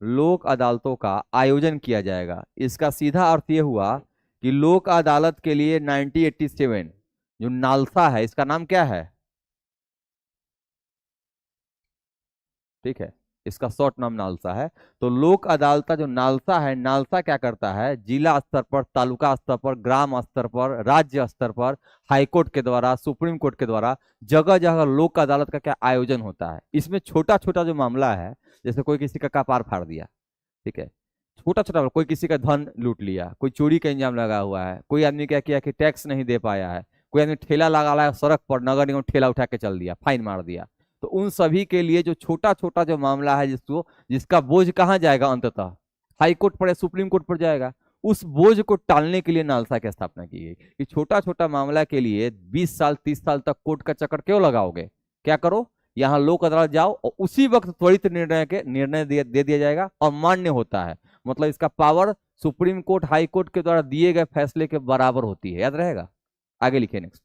लोक अदालतों का आयोजन किया जाएगा। इसका सीधा अर्थ यह हुआ कि लोक अदालत के लिए 1987 जो नालसा है, इसका नाम क्या है, ठीक है, इसका शॉर्ट नाम नालसा है। तो लोक अदालत जो नालसा है, नालसा क्या करता है, जिला स्तर पर, तालुका स्तर पर, ग्राम स्तर पर, राज्य स्तर पर, हाईकोर्ट के द्वारा, सुप्रीम कोर्ट के द्वारा जगह जगह लोक अदालत का क्या आयोजन होता है। इसमें छोटा छोटा जो मामला है, जैसे कोई किसी का कपार फाड़ दिया, ठीक है, छोटा छोटा, कोई किसी का धन लूट लिया, कोई चोरी का इंजाम लगा हुआ है, कोई आदमी क्या किया कि टैक्स नहीं दे पाया है, कोई आदमी ठेला लगा लाया सड़क पर, नगर निगम ठेला उठा के चल दिया, फाइन मार दिया। तो उन सभी के लिए जो छोटा छोटा जो मामला है, जिसको जिसका बोझ कहाँ जाएगा अंततः, हाई कोर्ट पर या सुप्रीम कोर्ट पर जाएगा, उस बोझ को टालने के लिए नालसा की स्थापना की गई कि छोटा छोटा मामला के लिए 20 साल 30 साल तक कोर्ट का चक्कर क्यों लगाओगे, क्या करो, यहाँ लोक अदालत जाओ और उसी वक्त त्वरित निर्णय दे दिया जाएगा और मान्य होता है। मतलब इसका power supreme court high court के द्वारा दिए गए फैसले के बराबर होती है, याद रहेगा। आगे लिखिए नेक्स्ट,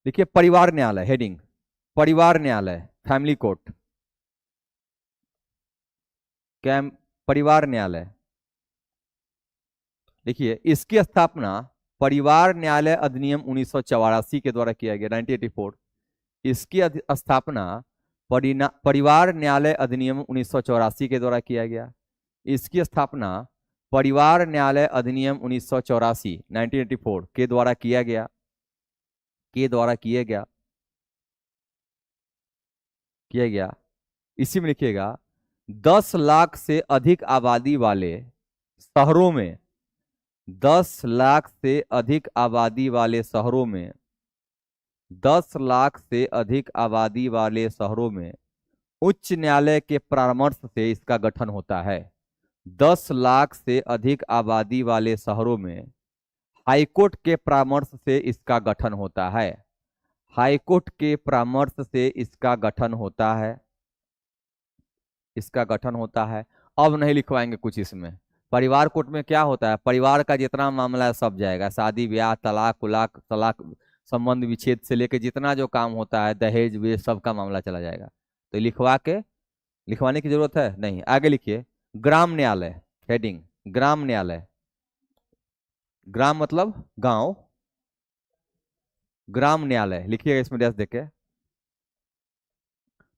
देखिए परिवार न्यायालय, हेडिंग परिवार न्यायालय, फैमिली कोर्ट, कैम परिवार न्यायालय। देखिए इसकी स्थापना परिवार न्यायालय अधिनियम 1984 के द्वारा किया गया, 1984। इसकी स्थापना परिवार न्यायालय अधिनियम 1984 के द्वारा किया गया। इसकी स्थापना परिवार न्यायालय अधिनियम 1984 1984 के द्वारा किया गया, किया गया। इसी में लिखिएगा 10 लाख से अधिक आबादी वाले शहरों में, 10 लाख से अधिक आबादी वाले शहरों में, 10 लाख से अधिक आबादी वाले शहरों में उच्च न्यायालय के परामर्श से इसका गठन होता है। 10 लाख से अधिक आबादी वाले शहरों में हाईकोर्ट के परामर्श से इसका गठन होता है। हाईकोर्ट के परामर्श से इसका गठन होता है, इसका गठन होता है। अब नहीं लिखवाएंगे कुछ इसमें। परिवार कोर्ट में क्या होता है, परिवार का जितना मामला है सब जाएगा, शादी ब्याह तलाक उलाक, तलाक संबंध विच्छेद से लेकर जितना जो काम होता है, दहेज वे सब का मामला चला जाएगा। तो लिखवाने की जरूरत है नहीं। आगे लिखिए ग्राम न्यायालय, हेडिंग ग्राम न्यायालय। ग्राम मतलब गांव, ग्राम न्यायालय लिखिएगा इसमें डैश देके।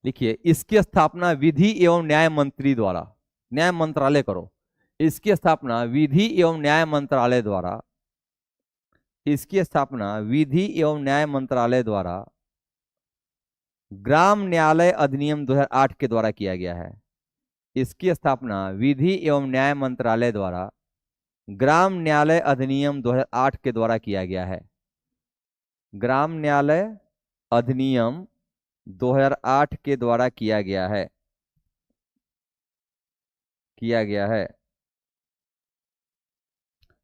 लिखिए इसकी स्थापना विधि एवं न्याय मंत्री द्वारा, न्याय मंत्रालय करो, इसकी स्थापना विधि एवं न्याय मंत्रालय द्वारा, इसकी स्थापना विधि एवं न्याय मंत्रालय द्वारा ग्राम न्यायालय अधिनियम 2008 के द्वारा किया गया है। इसकी स्थापना विधि एवं न्याय मंत्रालय द्वारा ग्राम न्यायालय अधिनियम 2008 के द्वारा किया गया है। ग्राम न्यायालय अधिनियम 2008 के द्वारा किया गया है,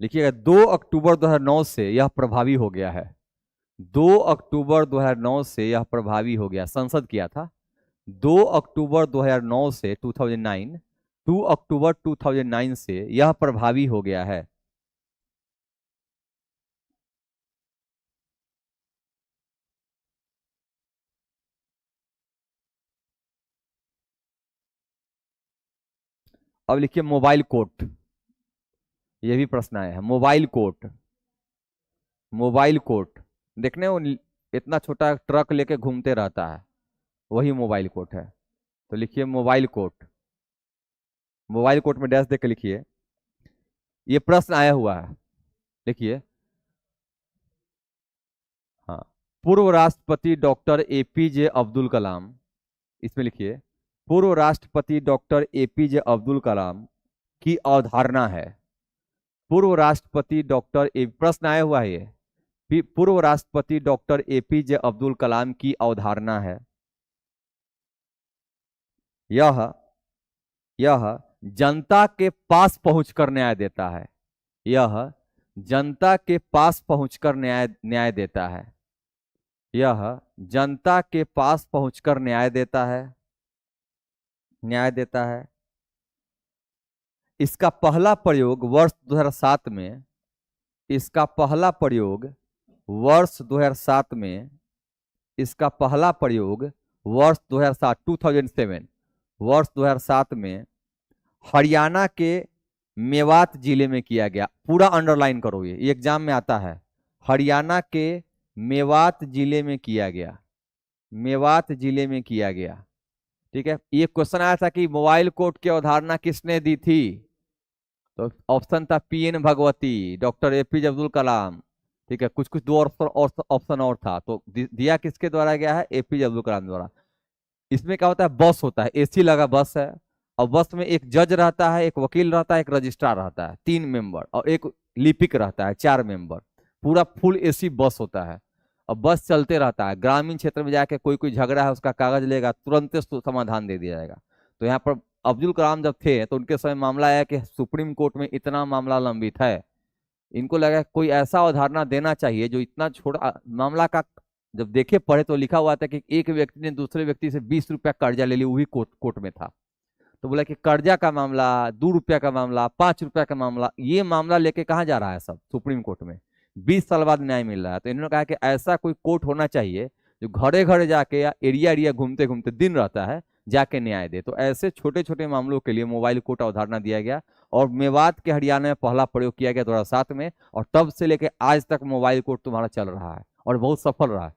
लिखिएगा 2 अक्टूबर 2009 से यह प्रभावी हो गया है। 2 अक्टूबर 2009 से यह प्रभावी हो गया, संसद किया था। 2 अक्टूबर 2009 से 2009, 2 अक्टूबर 2009 से यह प्रभावी हो गया है। अब लिखिए मोबाइल कोर्ट, यह भी प्रश्न आया है। मोबाइल कोर्ट, मोबाइल कोर्ट देखने वो इतना छोटा ट्रक लेके घूमते रहता है, वही मोबाइल कोर्ट है। तो लिखिए मोबाइल कोर्ट, मोबाइल कोर्ट में डैश देकर लिखिए। ये प्रश्न आया हुआ है, लिखिए हाँ, पूर्व राष्ट्रपति डॉक्टर एपीजे अब्दुल कलाम, इसमें लिखिए पूर्व राष्ट्रपति डॉक्टर एपीजे अब्दुल कलाम की अवधारणा है। पूर्व राष्ट्रपति डॉक्टर प्रश्न आया हुआ है ये, पूर्व राष्ट्रपति डॉक्टर एपीजे अब्दुल कलाम की अवधारणा है। यह जनता के पास पहुंचकर न्याय देता है। यह जनता के पास पहुंचकर न्याय देता है। यह जनता के पास पहुंचकर न्याय देता है, न्याय देता है। इसका पहला प्रयोग वर्ष 2007 में, इसका पहला प्रयोग वर्ष 2007 में, इसका पहला प्रयोग वर्ष 2007 2007 वर्ष 2007 में हरियाणा के मेवात जिले में किया गया। पूरा अंडरलाइन करो, ये एग्जाम में आता है। हरियाणा के मेवात जिले में किया गया, मेवात जिले में किया गया। ठीक है, ये क्वेश्चन आया था कि मोबाइल कोर्ट की अवधारणा किसने दी थी, तो ऑप्शन था पीएन भगवती, डॉक्टर एपीजे अब्दुल कलाम। ठीक है, कुछ कुछ दो ऑप्शन और था, तो दिया किसके द्वारा गया है, एपीजे अब्दुल कलाम द्वारा। इसमें क्या होता है, बस होता है, एसी लगा बस है, और बस में एक जज रहता है, एक वकील रहता है, एक रजिस्ट्रार रहता है, 3 मेंबर, और एक लिपिक रहता है, 4 मेंबर। पूरा फुल एसी बस होता है और बस चलते रहता है। ग्रामीण क्षेत्र में जाके कोई कोई झगड़ा है, उसका कागज लेगा, तुरंत समाधान दे दिया जाएगा। तो यहाँ पर अब्दुल कलाम जब थे तो उनके समय मामला आया कि सुप्रीम कोर्ट में इतना मामला लंबित है, इनको लगा कोई ऐसा अवधारणा देना चाहिए जो इतना छोटा मामला का। जब देखे पढ़े तो लिखा हुआ था कि एक व्यक्ति ने दूसरे व्यक्ति से 20 रुपया कर्जा ले लिया, वो भी कोर्ट कोर्ट में था। तो बोला कि कर्जा का मामला, 2 रुपया का मामला, 5 रुपया का मामला, ये मामला लेके कहाँ जा रहा है सब सुप्रीम कोर्ट में। 20 साल बाद न्याय मिल रहा है। तो इन्होंने कहा कि ऐसा कोई कोर्ट होना चाहिए जो घरे घरे जाके या एरिया एरिया घूमते घूमते दिन रहता है, जाके न्याय दे। तो ऐसे छोटे छोटे मामलों के लिए मोबाइल कोर्ट अवधारणा दिया गया और मेवात के हरियाणा में पहला प्रयोग किया गया 2007 में, और तब से लेके आज तक मोबाइल कोर्ट तुम्हारा चल रहा है और बहुत सफल रहा है।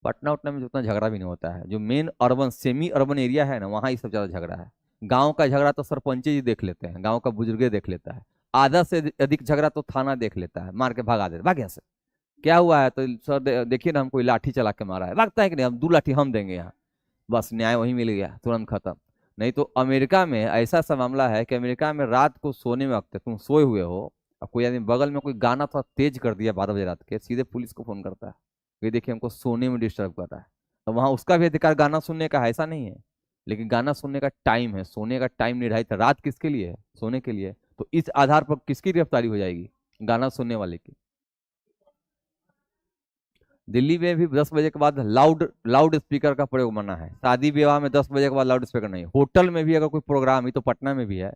पटना उटना में उतना झगड़ा भी नहीं होता है। जो main urban semi urban area है ना, वहाँ ये सब ज्यादा झगड़ा है। गांव का झगड़ा तो सरपंच जी देख लेते हैं, गांव का बुजुर्गे देख लेता है। आधा से अधिक झगड़ा तो थाना देख लेता है, मार के भगा देता, भाग यहाँ से, क्या हुआ है तो सर देखिए ना, हम कोई लाठी चला के मारा है, भागता है कि नहीं, हम 2 लाठी हम देंगे यहाँ, बस न्याय वहीं मिल गया, तुरंत खत्म। नहीं तो अमेरिका में ऐसा सा मामला है कि अमेरिका में रात को सोने में वक्त तुम सोए हुए हो और कोई आदमी बगल में कोई गाना थोड़ा तेज कर दिया 12 बजे रात के, सीधे पुलिस को फोन करता है, ये देखिए हमको सोने में डिस्टर्ब कर रहा है। तो वहां उसका भी अधिकार गाना सुनने का है, ऐसा नहीं है, लेकिन गाना सुनने का टाइम है, सोने का टाइम निर्धारित है। रात किसके लिए है? सोने के लिए। तो इस आधार पर किसकी गिरफ्तारी हो जाएगी? गाना सुनने वाले की। दिल्ली में भी 10 बजे के बाद लाउड लाउड स्पीकर का प्रयोग मना है। शादी विवाह में 10 बजे के बाद लाउड स्पीकर नहीं। होटल में भी अगर कोई प्रोग्राम, ही तो पटना में भी है,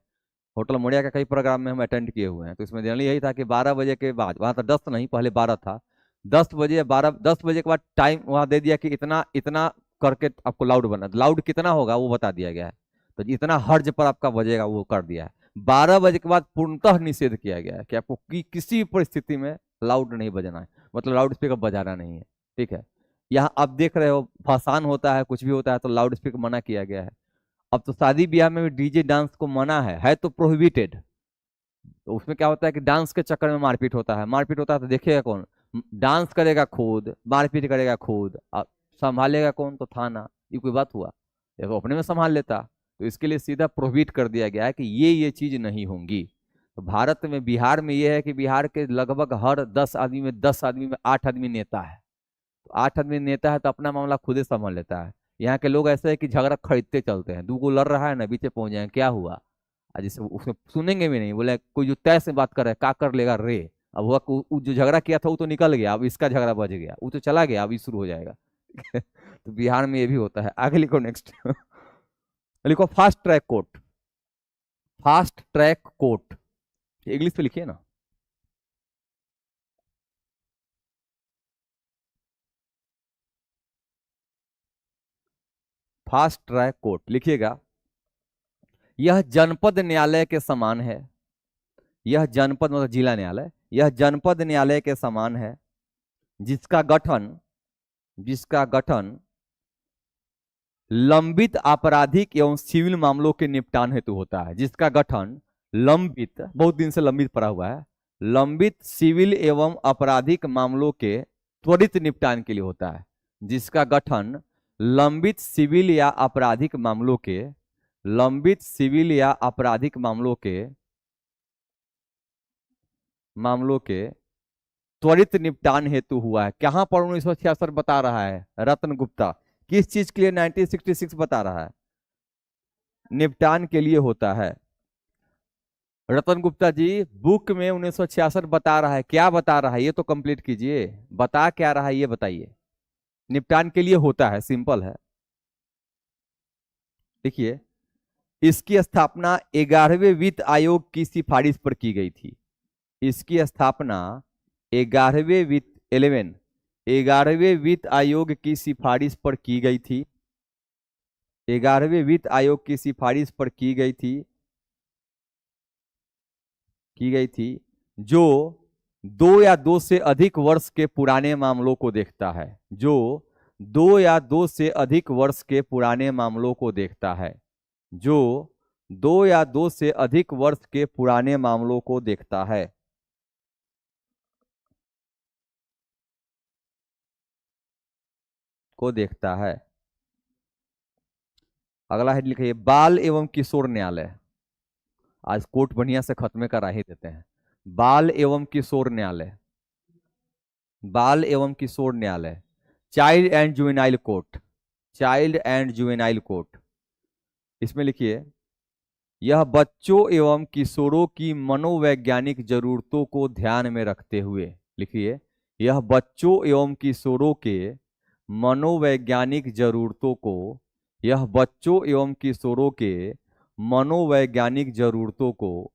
होटल मुड़िया का कई प्रोग्राम में हम अटेंड किए हुए हैं, तो इसमें जनरली यही था कि 12 बजे के बाद, वहां तो 10 नहीं, पहले 12 था, 10 बजे, 12 10 बजे के बाद टाइम वहां दे दिया कि इतना इतना करके आपको लाउड बना, लाउड कितना होगा वो बता दिया गया है। तो इतना हर्ज पर आपका बजेगा वो कर दिया है। 12 बजे के बाद पूर्णतः निषेध किया गया है कि आपको किसी परिस्थिति में लाउड नहीं बजना है, मतलब लाउड स्पीकर बजाना नहीं है। ठीक है। यहाँ आप देख रहे हो भाषण होता है, कुछ भी होता है तो लाउड स्पीकर मना किया गया है। अब तो शादी ब्याह में भी डीजे डांस को मना है तो प्रोहिबिटेड। तो उसमें क्या होता है कि डांस के चक्कर में मारपीट होता है, मारपीट होता है तो देखिएगा कौन? डांस करेगा खुद, मारपीट करेगा खुद, अब संभालेगा कौन? तो थाना। ये कोई बात हुआ? ये तो अपने में संभाल लेता। तो इसके लिए सीधा प्रोहिबिट कर दिया गया है कि ये चीज नहीं होंगी। तो भारत में, बिहार में ये है कि बिहार के लगभग हर 10 आदमी में 10 आदमी में 8 आदमी नेता है। तो 8 आदमी नेता है तो अपना मामला खुद ही संभाल लेता है। यहाँ के लोग ऐसे है कि झगड़ा खरीदते चलते हैं, दूगो लड़ रहा है ना, बीचे पहुंच जाए क्या हुआ, आज जैसे उसमें सुनेंगे भी नहीं, बोले कोई जो तय से बात कर रहा है, का कर लेगा रे। अब हुआ जो झगड़ा किया था वो तो निकल गया, अब इसका झगड़ा बच गया, वो तो चला गया, अब ये शुरू हो जाएगा। तो बिहार में ये भी होता है। आगे लिखो नेक्स्ट। लिखो fast track court. Fast track court English पे लिखिए ना। फास्ट ट्रैक कोर्ट लिखिएगा। यह जनपद न्यायालय के समान है। यह जनपद मतलब जिला न्यायालय, यह जनपद न्यायालय के समान है, जिसका गठन जिसका गठन लंबित आपराधिक एवं सिविल मामलों के निपटान हेतु होता है। जिसका गठन लंबित, बहुत दिन से लंबित पड़ा हुआ है, लंबित सिविल एवं आपराधिक मामलों के त्वरित निपटान के लिए होता है। जिसका गठन लंबित सिविल या आपराधिक मामलों के लंबित सिविल या आपराधिक मामलों के त्वरित निपटान हेतु हुआ है। कहां पर 1966 बता रहा है रत्न गुप्ता? किस चीज के लिए 1966 बता रहा है? निपटान के लिए होता है। रतन गुप्ता जी, बुक में 1966 बता रहा है, क्या बता रहा है ये तो कंप्लीट कीजिए। बता क्या रहा है ये बताइए। निपटान के लिए होता है, सिंपल है। देखिए, इसकी स्थापना 11वें वित्त आयोग की सिफारिश पर की गई थी। इसकी स्थापना 11वें वित्त 11वें वित्त आयोग की सिफारिश पर की गई थी। 11वें वित्त आयोग की सिफारिश पर की गई थी, जो 2 या 2 से अधिक वर्ष के पुराने मामलों को देखता है। जो 2 या 2 से अधिक वर्ष के पुराने मामलों को देखता है। जो 2 या 2 से अधिक वर्ष के पुराने मामलों को देखता है। को देखता है। अगला हेड लिखिए बाल एवं किशोर न्यायालय। आज कोर्ट बढ़िया से खत्मे करा ही देते हैं। बाल एवं किशोर न्यायालय, बाल एवं किशोर न्यायालय, child and juvenile court, child and juvenile court. इसमें लिखिए यह बच्चों एवं किशोरों की मनोवैज्ञानिक जरूरतों को ध्यान में रखते हुए, लिखिए यह बच्चों एवं किशोरों के मनोवैज्ञानिक जरूरतों को, यह बच्चों एवं किशोरों के मनोवैज्ञानिक जरूरतों को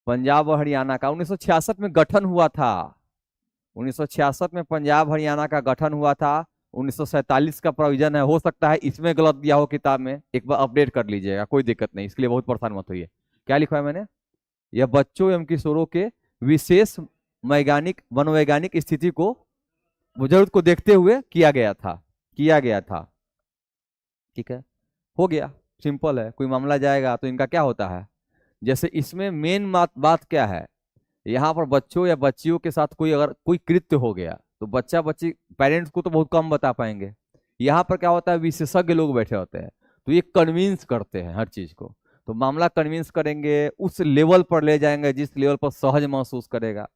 पंजाब और हरियाणा का 1966 में गठन हुआ था। 1966 में पंजाब हरियाणा का गठन हुआ था। 1947 का प्रोविजन है, हो सकता है इसमें गलत दिया हो किताब में, एक बार अपडेट कर लीजिएगा, कोई दिक्कत नहीं, इसके लिए बहुत परेशान मत होइए। क्या लिखा है मैंने, यह बच्चों एवं किशोरों के विशेष वैज्ञानिक मनोवैज्ञानिक स्थिति को, जरूरत को देखते हुए किया गया था, किया गया था। ठीक है, हो गया, सिंपल है। कोई मामला जाएगा तो इनका क्या होता है, जैसे इसमें मेन बात क्या है, यहाँ पर बच्चों या बच्चियों के साथ कोई अगर कोई कृत्य हो गया तो बच्चा बच्ची पेरेंट्स को तो बहुत कम बता पाएंगे। यहाँ पर क्या होता है, विशेषज्ञ लोग बैठे होते हैं तो ये कन्विंस करते हैं हर चीज को, तो मामला कन्विंस करेंगे, उस लेवल पर ले जाएंगे जिस लेवल पर सहज महसूस करेगा,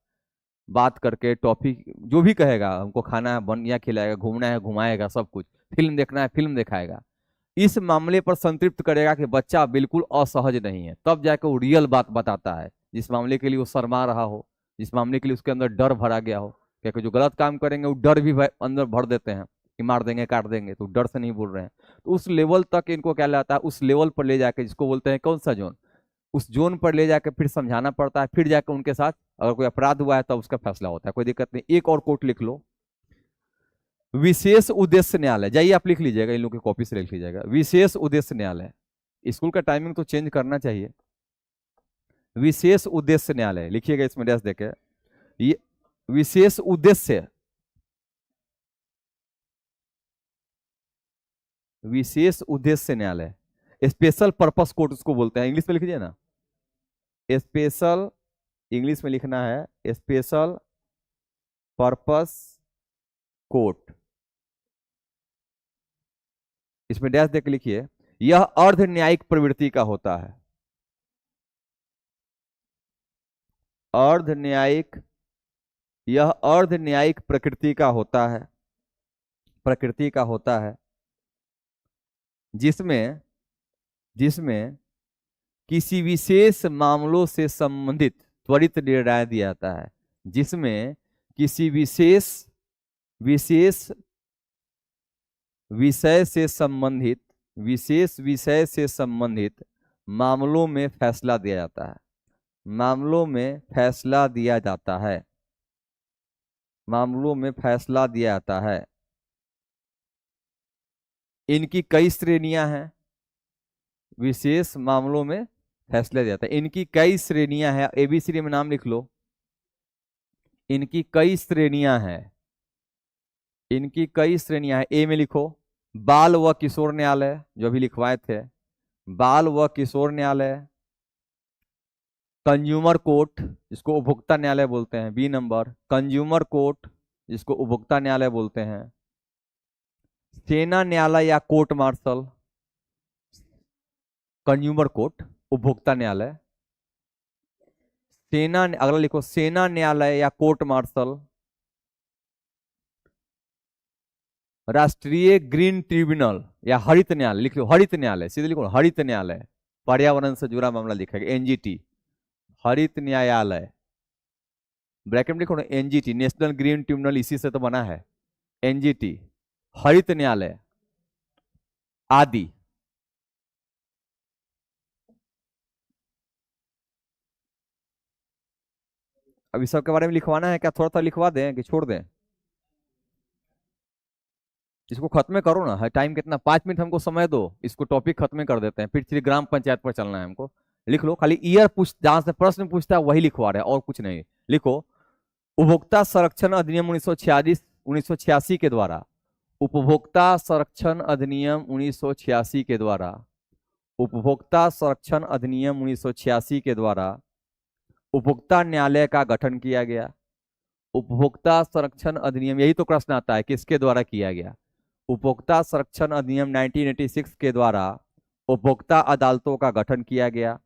बात करके टॉपिक जो भी कहेगा, हमको खाना है बढ़िया खिलाएगा, घूमना है घुमाएगा, सब कुछ, फिल्म देखना है फिल्म दिखाएगा, इस मामले पर संतृप्त करेगा कि बच्चा बिल्कुल असहज नहीं है, तब जाकर वो रियल बात बताता है। जिस मामले के लिए वो शर्मा रहा हो, जिस मामले के लिए उसके अंदर डर भरा गया हो, क्योंकि जो गलत काम करेंगे वो डर भी अंदर भर देते हैं कि मार देंगे काट देंगे, तो डर से नहीं बोल रहे हैं, तो उस लेवल तक इनको क्या लाता है, उस लेवल पर ले जाके, जिसको बोलते हैं कौन सा जोन, उस जोन पर ले जाकर फिर समझाना पड़ता है, फिर जाकर उनके साथ अगर कोई अपराध हुआ है तब उसका फैसला होता है, कोई दिक्कत नहीं। एक और कोर्ट लिख लो, विशेष उद्देश्य न्यायालय, जाइए आप लिख लीजिएगा, इन लोग की कॉपी से लिख लीजिएगा, विशेष उद्देश्य न्यायालय। स्कूल का टाइमिंग तो चेंज करना चाहिए। विशेष उद्देश्य न्यायालय लिखिएगा, इसमें डैश देके, ये विशेष उद्देश्य, विशेष उद्देश्य न्यायालय, स्पेशल पर्पस कोर्ट उसको बोलते हैं, इंग्लिश में लिख दीजिए ना, स्पेशल, इंग्लिश में लिखना है स्पेशल पर्पस कोर्ट। इसमें डैश देकर लिखिए यह अर्ध न्यायिक प्रवृत्ति का होता है, अर्ध न्यायिक, यह अर्ध न्यायिक प्रकृति का होता है, प्रकृति का होता है, जिसमें जिसमें किसी विशेष मामलों से संबंधित त्वरित निर्णय दिया जाता है, जिसमें किसी विशेष विशेष विषय से संबंधित, विशेष विषय से संबंधित मामलों में फैसला दिया जाता है, मामलों में फैसला दिया जाता है, मामलों में फैसला दिया जाता है। इनकी कई श्रेणियां हैं, विशेष मामलों में फैसला दिया जाता है, इनकी कई श्रेणियां हैं, एबीसीडी में नाम लिख लो, इनकी कई श्रेणियां हैं, इनकी कई श्रेणियां हैं। ए में लिखो बाल व किशोर न्यायालय, जो अभी लिखवाए थे, बाल व किशोर न्यायालय, कंज्यूमर कोर्ट जिसको उपभोक्ता न्यायालय बोलते हैं, बी नंबर कंज्यूमर कोर्ट जिसको उपभोक्ता न्यायालय बोलते हैं, सेना न्यायालय या कोर्ट मार्शल, कंज्यूमर कोर्ट उपभोक्ता न्यायालय, सेना, अगला लिखो सेना न्यायालय या कोर्ट मार्शल, राष्ट्रीय ग्रीन ट्रिब्यूनल या हरित न्यायालय, लिख लो हरित न्यायालय, सीधे लिखो हरित न्यायालय, पर्यावरण से जुड़ा मामला लिखेगा, एनजीटी हरित न्यायालय, ब्रैकेट में लिखो ना एनजीटी, नेशनल ग्रीन ट्रिब्यूनल इसी से तो बना है, एनजीटी हरित न्यायालय आदि। अब इस सब के बारे में लिखवाना है क्या, थोड़ा सा लिखवा दें कि छोड़ दें, इसको खत्म करो ना, है टाइम कितना, 5 मिनट हमको समय दो, इसको टॉपिक खत्म कर देते हैं, फिर श्री ग्राम पंचायत पर चलना है हमको। लिख लो, खाली ईयर पूछ, जहां से प्रश्न पूछता है वही लिखवा रहे हैं और कुछ नहीं। लिखो उपभोक्ता संरक्षण अधिनियम 1986 के द्वारा, उपभोक्ता संरक्षण अधिनियम 1986 के द्वारा, उपभोक्ता संरक्षण अधिनियम 1986 के द्वारा उपभोक्ता न्यायालय का गठन किया गया। उपभोक्ता संरक्षण अधिनियम, यही तो प्रश्न आता है किसके द्वारा किया गया, उपभोक्ता संरक्षण अधिनियम 1986 के द्वारा उपभोक्ता अदालतों का गठन किया गया।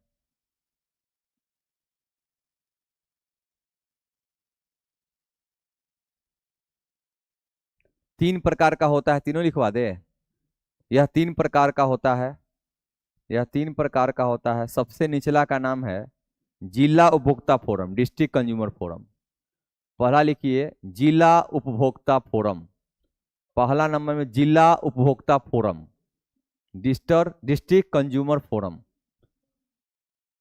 तीन प्रकार का होता है, तीनों लिखवा दे। यह तीन प्रकार का होता है, यह तीन प्रकार का होता है। सबसे निचला का नाम है जिला उपभोक्ता फोरम, डिस्ट्रिक्ट कंज्यूमर फोरम। पहला लिखिए जिला उपभोक्ता फोरम, पहला नंबर में जिला उपभोक्ता फोरम, डिस्ट्रिक्ट कंज्यूमर फोरम।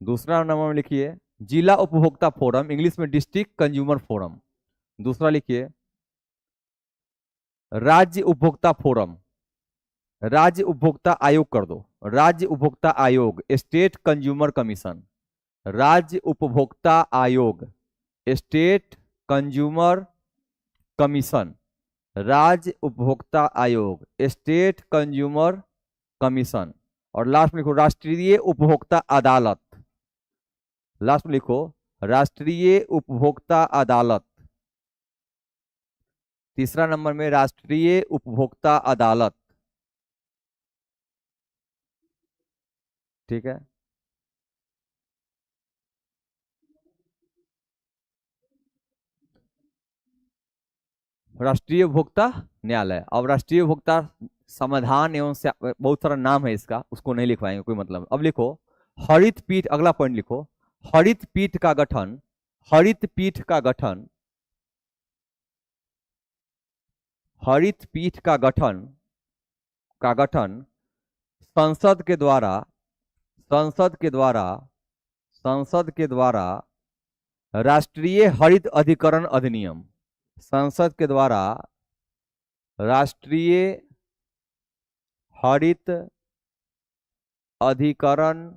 दूसरा नंबर में लिखिए जिला उपभोक्ता फोरम, इंग्लिश में डिस्ट्रिक्ट कंज्यूमर फोरम। दूसरा लिखिए राज्य उपभोक्ता फोरम, राज्य उपभोक्ता आयोग कर दो, राज्य उपभोक्ता आयोग, स्टेट कंज्यूमर कमीशन, राज्य उपभोक्ता आयोग, स्टेट कंज्यूमर कमीशन, राज्य उपभोक्ता आयोग, स्टेट कंज्यूमर कमीशन। और लास्ट में लिखो राष्ट्रीय उपभोक्ता अदालत, लास्ट में लिखो राष्ट्रीय उपभोक्ता अदालत। तीसरा नंबर में राष्ट्रीय उपभोक्ता अदालत, ठीक है। राष्ट्रीय उपभोक्ता न्यायालय। अब राष्ट्रीय उपभोक्ता समाधान एवं बहुत सारा नाम है इसका, उसको नहीं लिखवाएंगे, कोई मतलब। अब लिखो हरित पीठ, अगला पॉइंट लिखो हरित पीठ का गठन, हरित पीठ का गठन, हरित पीठ का गठन संसद के द्वारा, संसद के द्वारा, संसद के द्वारा राष्ट्रीय हरित अधिकरण अधिनियम, संसद के द्वारा राष्ट्रीय हरित अधिकरण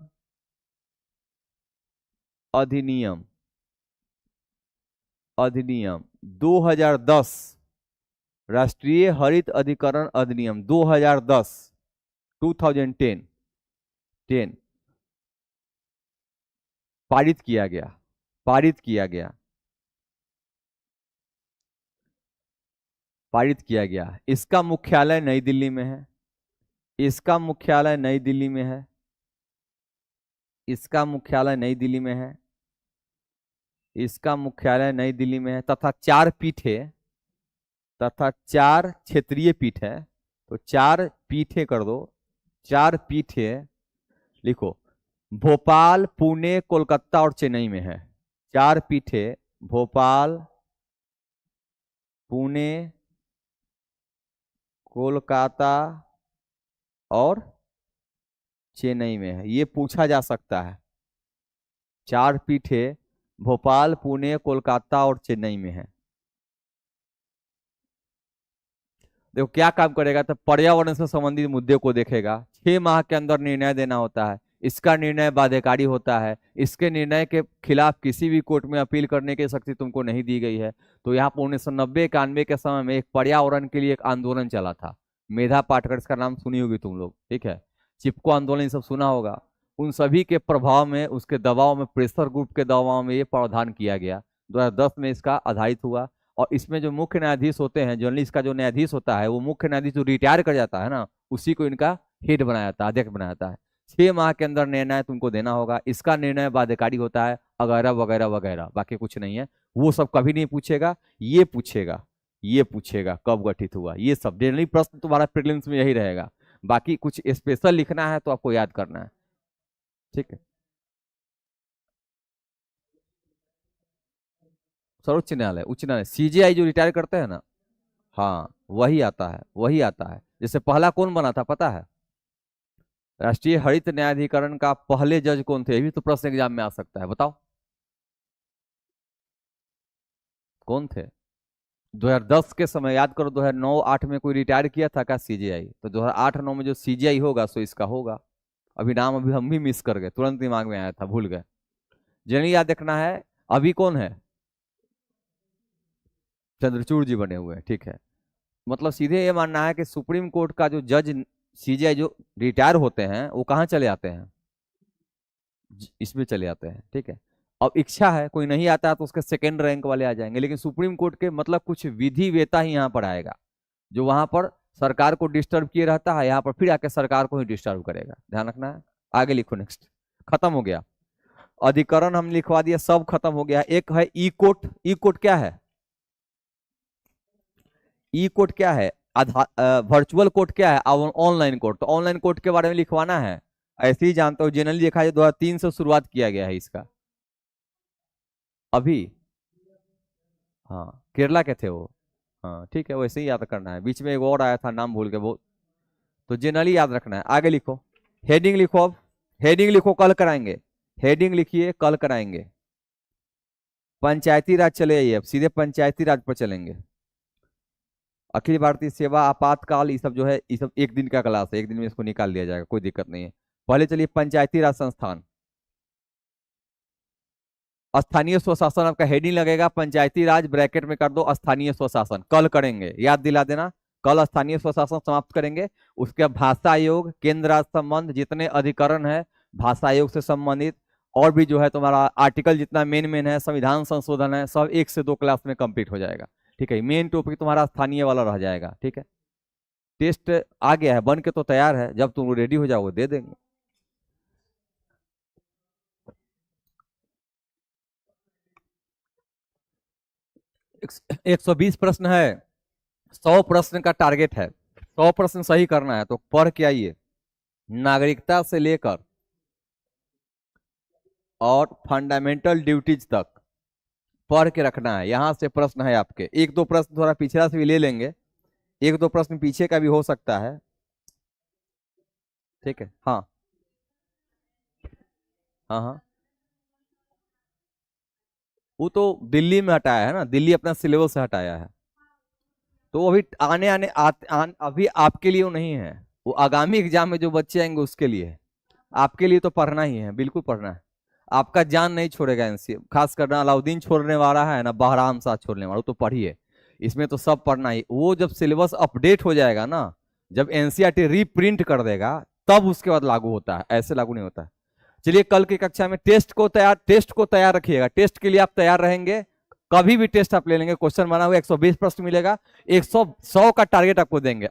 अधिनियम, अधिनियम 2010, राष्ट्रीय हरित अधिकरण अधिनियम 2010, 2010 पारित किया गया, पारित किया गया, पारित किया गया। इसका मुख्यालय नई दिल्ली में है, इसका मुख्यालय नई दिल्ली में है, इसका मुख्यालय नई दिल्ली में है, इसका मुख्यालय नई दिल्ली में है। तथा 4 पीठे, तथा 4 क्षेत्रीय पीठ है, तो 4 पीठे कर दो, 4 पीठे लिखो भोपाल, पुणे, कोलकाता और चेन्नई में है। 4 पीठे भोपाल, पुणे, कोलकाता और चेन्नई में है। ये पूछा जा सकता है, 4 पीठे भोपाल, पुणे, कोलकाता और चेन्नई में है। देखो क्या काम करेगा, तो पर्यावरण से संबंधित मुद्दे को देखेगा, 6 माह के अंदर निर्णय देना होता है, इसका निर्णय बाध्यकारी होता है, इसके निर्णय के खिलाफ किसी भी कोर्ट में अपील करने की शक्ति तुमको नहीं दी गई है। तो यहाँ पर 1990-91 के समय में एक पर्यावरण के लिए एक आंदोलन चला था, मेधा पाटकर, इसका नाम सुनी होगी तुम लोग, ठीक है। चिपको आंदोलन ये सब सुना होगा। उन सभी के प्रभाव में, उसके दबाव में, प्रेशर ग्रुप के दबाव में ये प्रावधान किया गया, 2010 में इसका आधारित हुआ। और इसमें जो मुख्य न्यायाधीश होते हैं, जनरली इसका जो न्यायाधीश होता है, वो मुख्य न्यायाधीश जो रिटायर कर जाता है ना, उसी को इनका हेड बनाया जाता है, अध्यक्ष बनाया जाता है। 6 माह के अंदर निर्णय तुमको देना होगा, इसका निर्णय बाध्यकारी होता है, वगैरह वगैरह वगैरह, बाकी कुछ नहीं है। वो सब कभी नहीं पूछेगा, ये पूछेगा, ये पूछेगा कब गठित हुआ, ये सब जनरली प्रश्न तुम्हारा प्रीलिम्स में यही रहेगा। बाकी कुछ स्पेशल लिखना है तो आपको याद करना है, ठीक है। सर्वोच्च न्यायालय, उच्च न्यायालय, सीजेआई जो रिटायर करते हैं ना, हाँ वही आता है, वही आता है। जैसे पहला कौन बना था पता है, राष्ट्रीय हरित न्यायाधिकरण का पहले जज कौन थे, ये भी तो प्रश्न एग्जाम में आ सकता है, बताओ कौन थे। 2010 के समय याद करो, 2009-8 में कोई रिटायर किया था क्या सीजेआई, तो 2008-9 में जो सीजेआई होगा सो इसका होगा। अभी नाम अभी हम भी मिस कर गए, तुरंत दिमाग में आया था, भूल गए। जनरली याद रखना है। अभी कौन है, चंद्रचूड़ जी बने हुए हैं, ठीक है। मतलब सीधे ये मानना है कि सुप्रीम कोर्ट का जो जज सीजेआई जो रिटायर होते हैं वो कहाँ चले आते हैं, इसमें चले आते हैं, ठीक है। अब इच्छा है कोई नहीं आता है तो उसके सेकेंड रैंक वाले आ जाएंगे, लेकिन सुप्रीम कोर्ट के मतलब कुछ विधि वेता ही यहाँ पर आएगा, जो वहां पर सरकार को डिस्टर्ब किए रहता है, यहाँ पर फिर आके सरकार को ही डिस्टर्ब करेगा, ध्यान रखना है। आगे लिखो, नेक्स्ट। खत्म हो गया अधिकरण, हम लिखवा दिया, सब खत्म हो गया। एक है ई कोट। ई कोट क्या है? ई कोट क्या है? वर्चुअल कोड क्या है? Online code. तो ऑनलाइन कोड के बारे में लिखवाना है, ऐसे ही जानते हो, जनरली देखा जाए 2003 से शुरुआत किया गया है इसका। अभी हाँ, केरला के थे वो। हाँ ठीक है, वैसे ही याद करना है। बीच में एक और आया था, नाम भूल के वो, तो जनरली याद रखना है। आगे लिखो, हेडिंग लिखो। अब हेडिंग लिखो, कल कराएंगे। हेडिंग लिखिए, कल कराएंगे। पंचायती राज चले आइए, अब सीधे पंचायती राज पर चलेंगे। अखिल भारतीय सेवा आपातकाल, ये सब जो है, ये सब एक दिन का क्लास है, एक दिन में इसको निकाल लिया जाएगा, कोई दिक्कत नहीं है। पहले चलिए पंचायती राज संस्थान। स्थानीय स्वशासन आपका हेडिंग लगेगा, पंचायती राज ब्रैकेट में कर दो स्थानीय स्वशासन। कल करेंगे, याद दिला देना, कल स्थानीय स्वशासन समाप्त करेंगे। उसके बाद भाषा आयोग, केंद्र राज्य संबंध, जितने अधिकरण है भाषा आयोग से संबंधित, और भी जो है तुम्हारा आर्टिकल जितना मेन मेन है, संविधान संशोधन है, सब 1 से 2 क्लास में कंप्लीट हो जाएगा। ठीक है, मेन टॉपिक तुम्हारा स्थानीय वाला रह जाएगा। ठीक है, टेस्ट आ गया है, बन के तो तैयार है, जब तुम रेडी हो जाओगे दे देंगे। 120 प्रश्न है, 100 प्रश्न का टारगेट है, 100 प्रश्न सही करना है। तो पढ़ के आइए, नागरिकता से लेकर और फंडामेंटल ड्यूटीज तक पढ़ के रखना है। यहां से प्रश्न है आपके, 1-2 प्रश्न थोड़ा पिछड़ा से भी ले लेंगे, 1-2 प्रश्न पीछे का भी हो सकता है। ठीक है, हाँ हाँ हाँ, वो तो दिल्ली में हटाया है ना, दिल्ली अपना सिलेबस से हटाया है। तो वो अभी आने आने अभी आपके लिए वो नहीं है, वो आगामी एग्जाम में जो बच्चे आएंगे उसके लिए है। आपके लिए तो पढ़ना ही है, बिल्कुल पढ़ना है। आपका जान नहीं छोड़ेगा एनसीए, खास कर ना अलाउद्दीन छोड़ने वाला है ना बहराम साहब छोड़ने वाला, वो तो पढ़िए। इसमें तो सब पढ़ना ही। वो जब सिलेबस अपडेट हो जाएगा ना, जब एनसीईआरटी रीप्रिंट कर देगा, तब उसके बाद लागू होता है, ऐसे लागू नहीं होता है। चलिए, कल की कक्षा में टेस्ट को तैयार रखिएगा। टेस्ट के लिए आप तैयार रहेंगे, कभी भी टेस्ट आप ले लेंगे, क्वेश्चन बना हुआ 120 प्रश्न मिलेगा, 100 का टारगेट आपको देंगे।